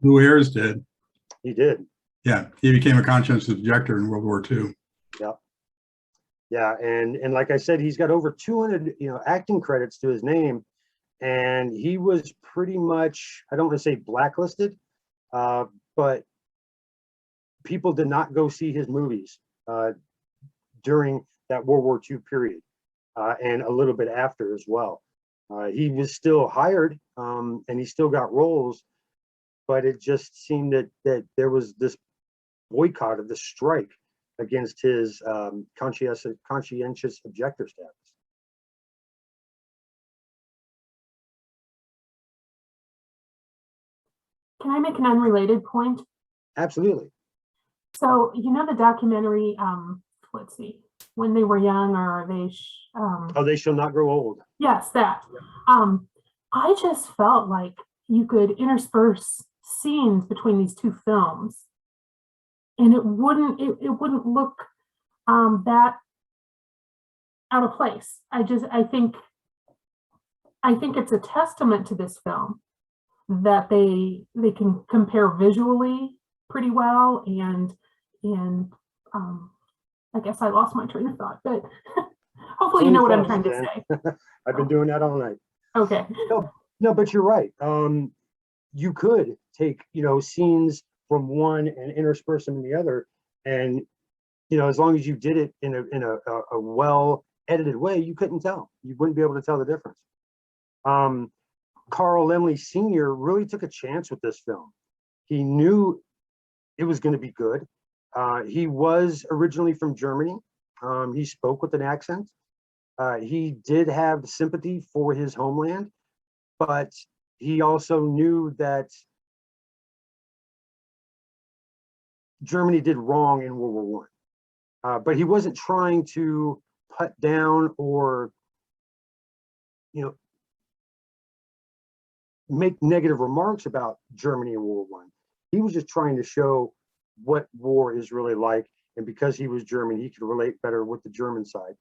D: Lew Ayres did.
A: He did.
D: Yeah, he became a conscientious objector in World War II.
A: Yeah. Yeah, and like I said, he's got over 200 acting credits to his name, and he was pretty much, I don't want to say blacklisted, but people did not go see his movies during that World War II period, and a little bit after as well. He was still hired, and he still got roles, but it just seemed that there was this boycott of the strike against his conscientious objector status.
C: Can I make an unrelated point?
A: Absolutely.
C: So, the documentary, let's see, When They Were Young, or They
A: Oh, They Shall Not Grow Old.
C: Yes, that. I just felt like you could intersperse scenes between these two films, and it wouldn't look that out of place. I think it's a testament to this film that they can compare visually pretty well, and I guess I lost my train of thought, but hopefully you know what I'm trying to say.
A: I've been doing that all night.
C: Okay.
A: No, but you're right. You could take scenes from one and intersperse them in the other, and as long as you did it in a well edited way, you couldn't tell. You wouldn't be able to tell the difference. Carl Laemmle Sr. really took a chance with this film. He knew it was going to be good. He was originally from Germany. He spoke with an accent. He did have sympathy for his homeland, but he also knew that Germany did wrong in World War I. But he wasn't trying to put down or make negative remarks about Germany in World War I. He was just trying to show what war is really like, and because he was German, he could relate better with the German side.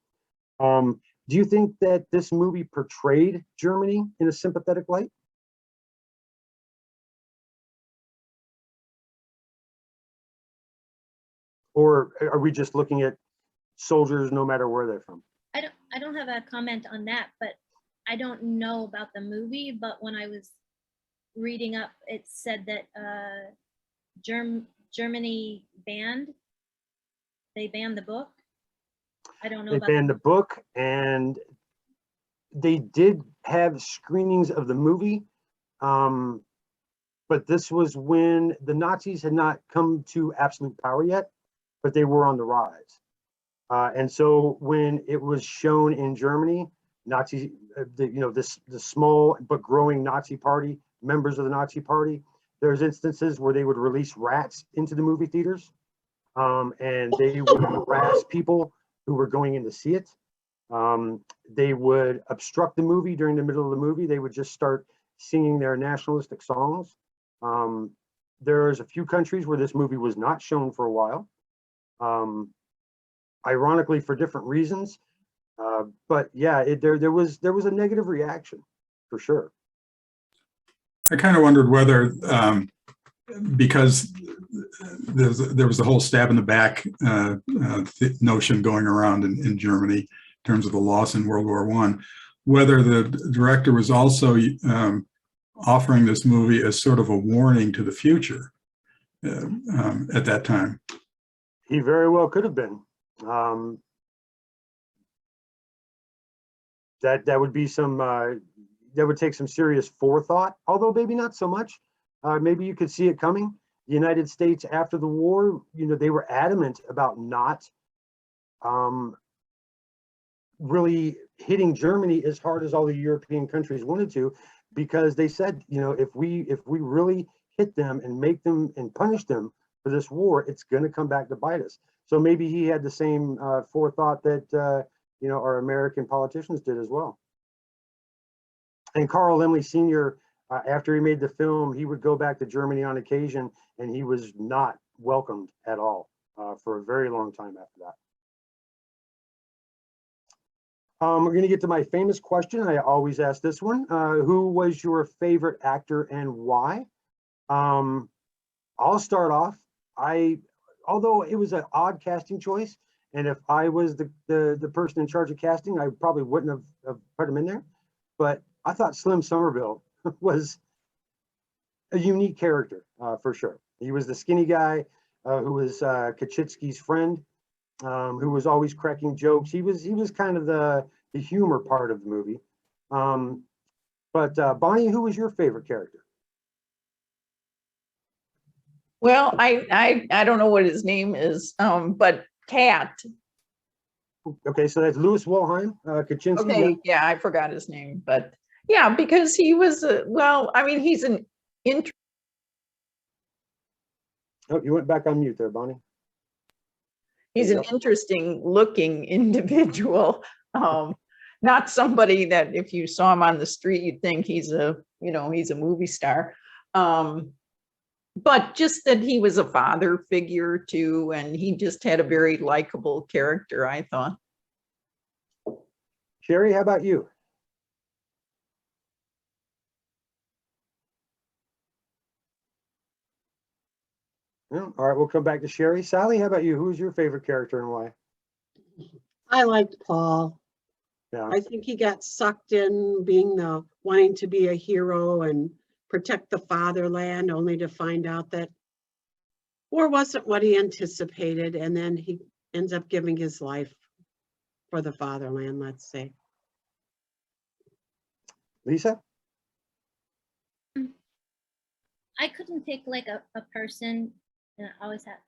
A: Do you think that this movie portrayed Germany in a sympathetic light? Or are we just looking at soldiers no matter where they're from?
B: I don't have a comment on that, but I don't know about the movie, but when I was reading up, it said that Germany banned the book. I don't know
A: They
B: about
A: banned the book, and they did have screenings of the movie, but this was when the Nazis had not come to absolute power yet, but they were on the rise. And so when it was shown in Germany, Nazi, the small but growing Nazi party, members of the Nazi party, there's instances where they would release rats into the movie theaters, and they would harass people who were going in to see it. They would obstruct the movie during the middle of the movie. They would just start singing their nationalistic songs. There's a few countries where this movie was not shown for a while, ironically for different reasons. But yeah, there was a negative reaction for sure.
D: I kind of wondered whether, because there was the whole stab in the back notion going around in Germany in terms of the loss in World War I, whether the director was also offering this movie as sort of a warning to the future at that time.
A: He very well could have been. That would be some, that would take some serious forethought, although maybe not so much. Maybe you could see it coming. The United States after the war, they were adamant about not really hitting Germany as hard as all the European countries wanted to, because they said, if we really hit them and make them and punish them for this war, it's going to come back to bite us. So maybe he had the same forethought that our American politicians did as well. And Carl Laemmle Sr., after he made the film, he would go back to Germany on occasion, and he was not welcomed at all for a very long time after that. We're going to get to my famous question. I always ask this one. Who was your favorite actor and why? I'll start off. Although it was an odd casting choice, and if I was the person in charge of casting, I probably wouldn't have put him in there. But I thought Slim Summerville was a unique character for sure. He was the skinny guy who was Kaczynski's friend, who was always cracking jokes. He was kind of the humor part of the movie. But Bonnie, who was your favorite character?
F: Well, I don't know what his name is, but Cat.
A: Okay, so that's Louis Wolheim, Kaczynski.
F: Okay, yeah, I forgot his name, but yeah, because he was he's an
A: Oh, you went back on mute there, Bonnie.
F: He's an interesting looking individual. Not somebody that if you saw him on the street, you'd think he's a movie star. But just that he was a father figure too, and he just had a very likable character, I thought.
A: Sherry, how about you? Yeah, all right, we'll come back to Sherry. Sally, how about you? Who's your favorite character and why?
E: I liked Paul.
A: Yeah.
E: I think he got sucked in wanting to be a hero and protect the fatherland, only to find out that war wasn't what he anticipated, and then he ends up giving his life for the fatherland, let's say.
A: Lisa?
B: I couldn't pick like a person. I always have.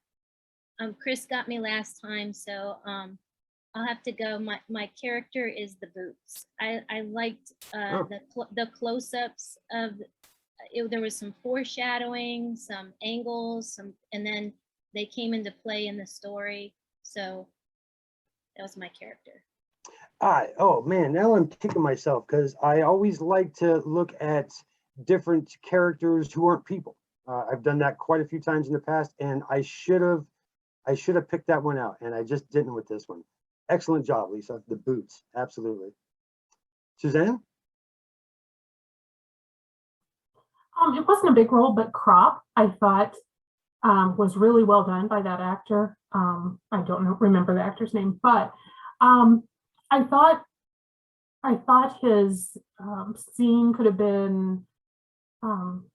B: Chris got me last time, so I'll have to go. My character is the Boots. I liked the close-ups of. There was some foreshadowing, some angles, and then they came into play in the story. So that was my character.
A: Oh man, now I'm kicking myself because I always like to look at different characters who aren't people. I've done that quite a few times in the past, and I should have picked that one out, and I just didn't with this one. Excellent job, Lisa. The Boots, absolutely. Suzanne?
C: It wasn't a big role, but Crop, I thought, was really well done by that actor. I don't remember the actor's name, but I thought his scene could have been,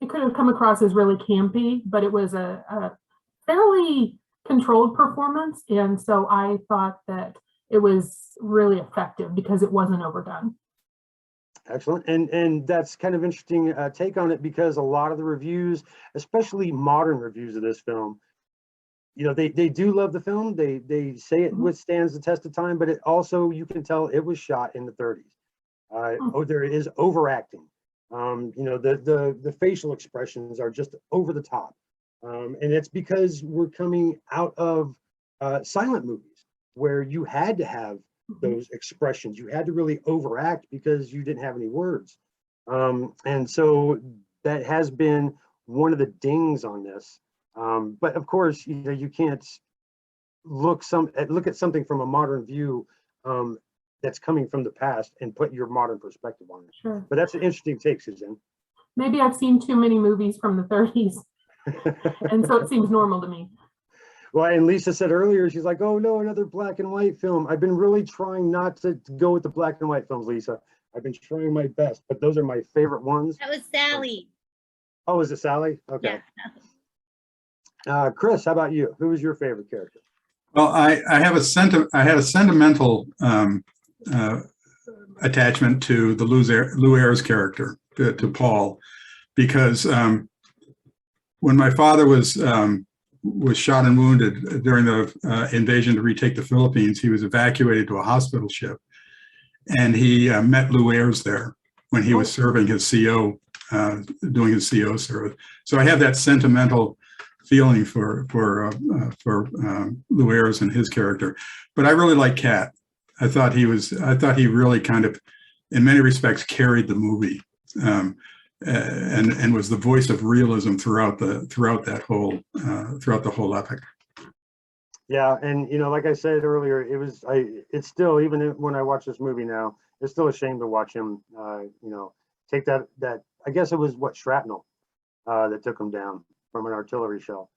C: it could have come across as really campy, but it was a fairly controlled performance. And so I thought that it was really effective because it wasn't overdone.
A: Excellent. And that's kind of interesting take on it, because a lot of the reviews, especially modern reviews of this film, they do love the film. They say it withstands the test of time, but it also, you can tell it was shot in the 30s. There is overacting. The facial expressions are just over the top. And it's because we're coming out of silent movies. where you had to have those expressions. You had to really overact because you didn't have any words. And so that has been one of the dings on this. But of course, you know, you can't look at something from a modern view that's coming from the past and put your modern perspective on it.
C: Sure.
A: But that's an interesting take, Suzanne.
C: Maybe I've seen too many movies from the 30s, and so it seems normal to me.
A: Well, and Lisa said earlier, she's like, oh no, another black and white film. I've been really trying not to go with the black and white films, Lisa. I've been trying my best, but those are my favorite ones.
B: That was Sally.
A: Oh, is it Sally? Okay.
B: Yeah.
A: Chris, how about you? Who was your favorite character?
D: Well, I had a sentimental attachment to the Lew Ayres character, to Paul, because when my father was shot and wounded during the invasion to retake the Philippines, he was evacuated to a hospital ship, and he met Lew Ayres there when he was serving his CO, doing his CO service. So I have that sentimental feeling for Lew Ayres and his character. But I really like Cat. I thought he really kind of, in many respects, carried the movie, and was the voice of realism throughout the whole epic.
A: Yeah, and you know, like I said earlier, it's still, even when I watch this movie now, it's still a shame to watch him, you know, take that I guess it was what, shrapnel that took him down from an artillery shell.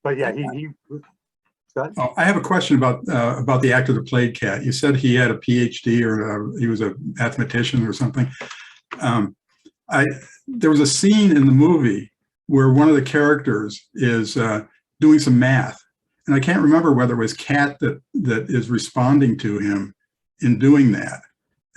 A: But yeah, he go ahead.
D: Oh, I have a question about the actor that played Cat. You said he had a PhD, or he was a mathematician or something. There was a scene in the movie where one of the characters is doing some math, and I can't remember whether it was Cat that is responding to him in doing that,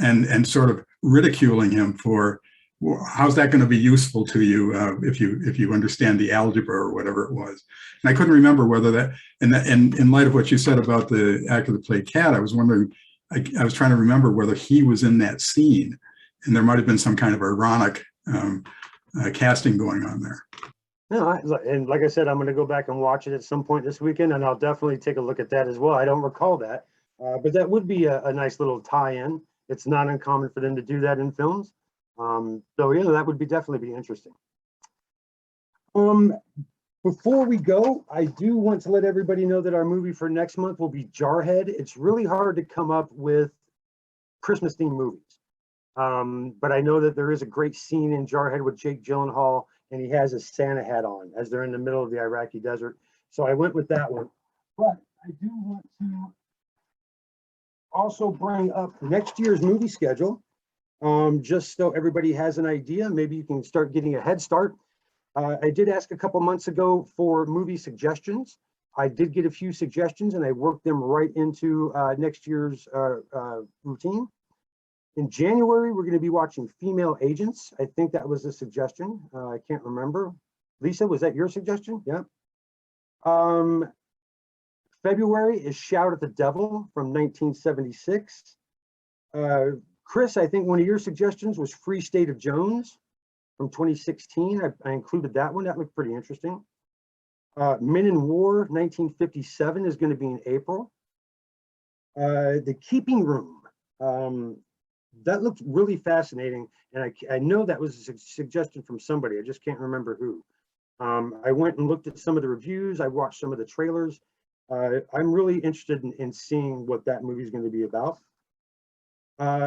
D: and sort of ridiculing him for, well, how's that going to be useful to you if you understand the algebra or whatever it was. And I couldn't remember whether that, and in light of what you said about the actor that played Cat, I was wondering, I was trying to remember whether he was in that scene, and there might have been some kind of ironic casting going on there.
A: No, and like I said, I'm going to go back and watch it at some point this weekend, and I'll definitely take a look at that as well. I don't recall that, but that would be a nice little tie-in. It's not uncommon for them to do that in films. So yeah, that would definitely be interesting. Before we go, I do want to let everybody know that our movie for next month will be Jarhead. It's really hard to come up with Christmas themed movies. But I know that there is a great scene in Jarhead with Jake Gyllenhaal, and he has a Santa hat on as they're in the middle of the Iraqi desert. So I went with that one. But I do want to also bring up next year's movie schedule. Just so everybody has an idea, maybe you can start getting a head start. I did ask a couple months ago for movie suggestions. I did get a few suggestions, and I worked them right into next year's routine. In January, we're going to be watching Female Agents. I think that was a suggestion. I can't remember. Lisa, was that your suggestion? Yeah. February is Shout at the Devil from 1976. Chris, I think one of your suggestions was Free State of Jones from 2016. I included that one. That looked pretty interesting. Men in War 1957 is going to be in April. The Keeping Room. That looked really fascinating. And I know that was a suggestion from somebody. I just can't remember who. I went and looked at some of the reviews. I watched some of the trailers. I'm really interested in seeing what that movie is going to be about.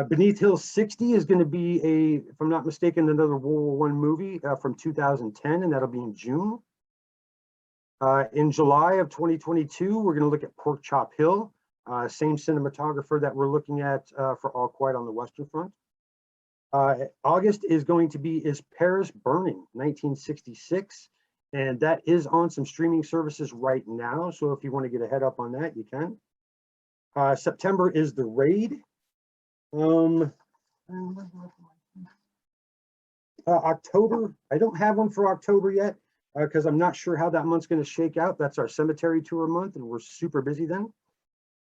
A: Beneath Hill 60 is going to be if I'm not mistaken, another World War I movie from 2010, and that'll be in June. In July of 2022, we're going to look at Pork Chop Hill, same cinematographer that we're looking at for All Quiet on the Western Front. August is going to be Is Paris Burning, 1966, and that is on some streaming services right now, so if you want to get a head up on that, you can. September is The Raid. October, I don't have one for October yet because I'm not sure how that month's going to shake out. That's our cemetery tour month, and we're super busy then.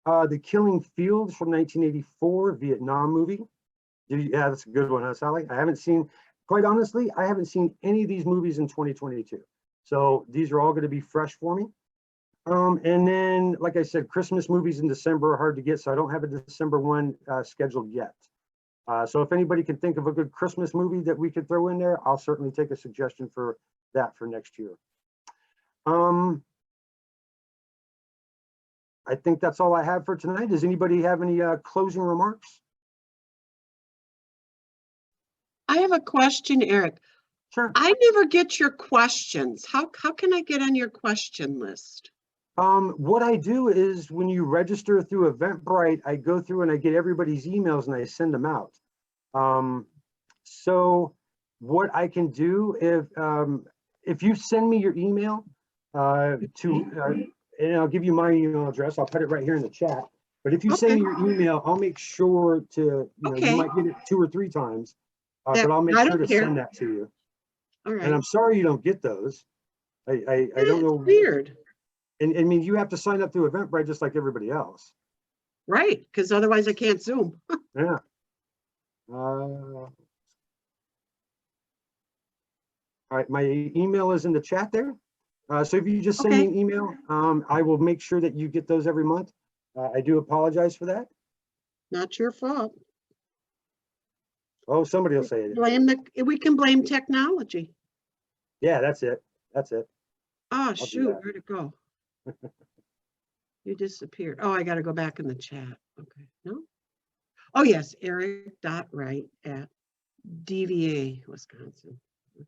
A: The Killing Fields from 1984, Vietnam movie. Yeah, that's a good one, huh, Sally? I haven't seen, quite honestly, I haven't seen any of these movies in 2022. So these are all going to be fresh for me. And then, like I said, Christmas movies in December are hard to get, so I don't have a December one scheduled yet. So if anybody can think of a good Christmas movie that we could throw in there, I'll certainly take a suggestion for that for next year. I think that's all I have for tonight. Does anybody have any closing remarks?
E: I have a question, Eric.
A: Sure.
E: I never get your questions. How can I get on your question list?
A: What I do is when you register through Eventbrite, I go through and I get everybody's emails and I send them out. So what I can do if you send me your email and I'll give you my email address. I'll put it right here in the chat. But if you send me your email, I'll make sure to, you might get it 2 or 3 times, but I'll make sure to send that to you.
E: All right.
A: And I'm sorry you don't get those. I don't know.
E: Weird.
A: And I mean, you have to sign up through Eventbrite just like everybody else.
E: Right, because otherwise I can't Zoom.
A: Yeah. All right, my email is in the chat there. So if you just send me an email, I will make sure that you get those every month. I do apologize for that.
E: Not your fault.
A: Oh, somebody will say it.
E: We can blame technology.
A: Yeah, that's it. That's it.
E: Oh, shoot, where'd it go? You disappeared. Oh, I got to go back in the chat. Okay, no? Oh, yes, eric.wright@DVA, Wisconsin. Okay.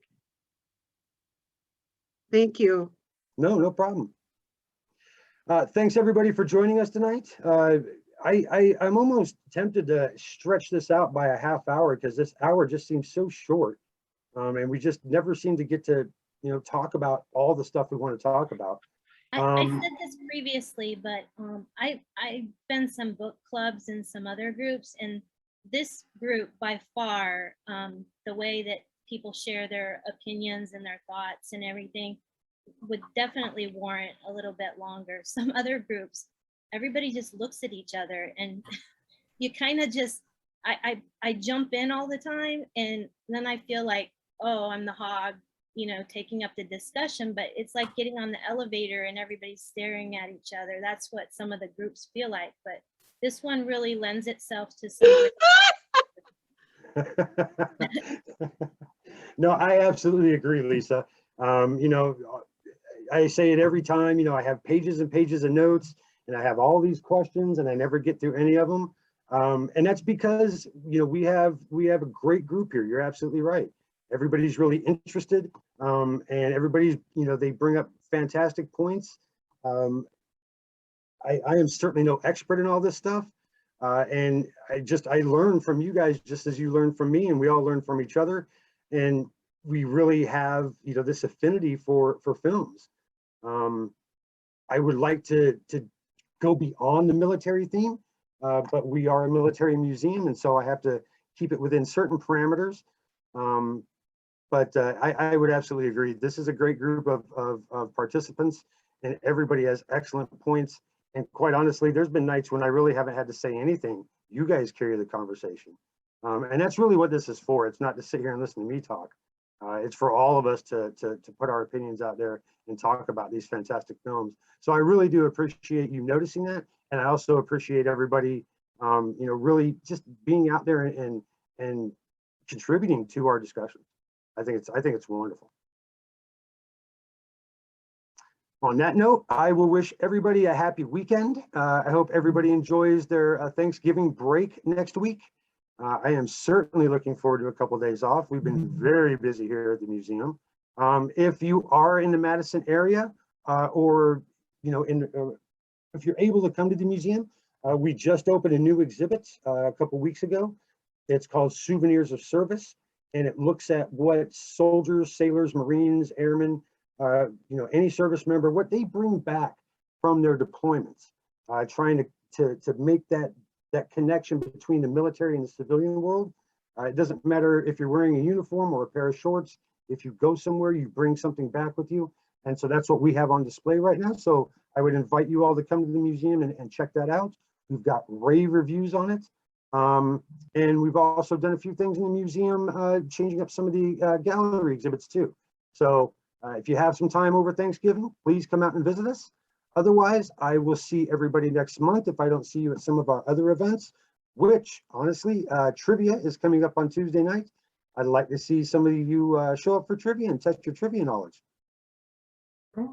E: Thank you.
A: No problem. Thanks everybody for joining us tonight. I'm almost tempted to stretch this out by a half hour because this hour just seems so short. And we just never seem to get to, talk about all the stuff we want to talk about.
B: I said this previously, but I've been some book clubs and some other groups, and this group by far, the way that people share their opinions and their thoughts and everything would definitely warrant a little bit longer. Some other groups, everybody just looks at each other and you kind of just, I jump in all the time and then I feel like, oh, I'm the hog, taking up the discussion, but it's like getting on the elevator and everybody's staring at each other. That's what some of the groups feel like, but this one really lends itself to some.
A: No, I absolutely agree, Lisa. I say it every time, I have pages and pages of notes and I have all these questions and I never get through any of them. And that's because, we have a great group here. You're absolutely right. Everybody's really interested, and everybody's, they bring up fantastic points. I am certainly no expert in all this stuff. And I learn from you guys just as you learn from me, and we all learn from each other. And we really have, this affinity for films. I would like to go beyond the military theme, but we are a military museum, and so I have to keep it within certain parameters. But I would absolutely agree. This is a great group of participants, and everybody has excellent points. And quite honestly, there's been nights when I really haven't had to say anything. You guys carry the conversation. And that's really what this is for. It's not to sit here and listen to me talk. It's for all of us to put our opinions out there and talk about these fantastic films. So I really do appreciate you noticing that. And I also appreciate everybody, really just being out there and contributing to our discussions. I think it's wonderful. On that note, I will wish everybody a happy weekend. I hope everybody enjoys their Thanksgiving break next week. I am certainly looking forward to a couple of days off. We've been very busy here at the museum. If you are in the Madison area, or if you're able to come to the museum, we just opened a new exhibit a couple weeks ago. It's called Souvenirs of Service, and it looks at what soldiers, sailors, Marines, airmen, any service member, what they bring back from their deployments, trying to make that connection between the military and the civilian world. It doesn't matter if you're wearing a uniform or a pair of shorts. If you go somewhere, you bring something back with you. And so that's what we have on display right now. So I would invite you all to come to the museum and check that out. We've got rave reviews on it. And we've also done a few things in the museum, changing up some of the gallery exhibits too. So if you have some time over Thanksgiving, please come out and visit us. Otherwise, I will see everybody next month if I don't see you at some of our other events, which honestly, trivia is coming up on Tuesday night. I'd like to see some of you show up for trivia and test your trivia knowledge.
C: Okay.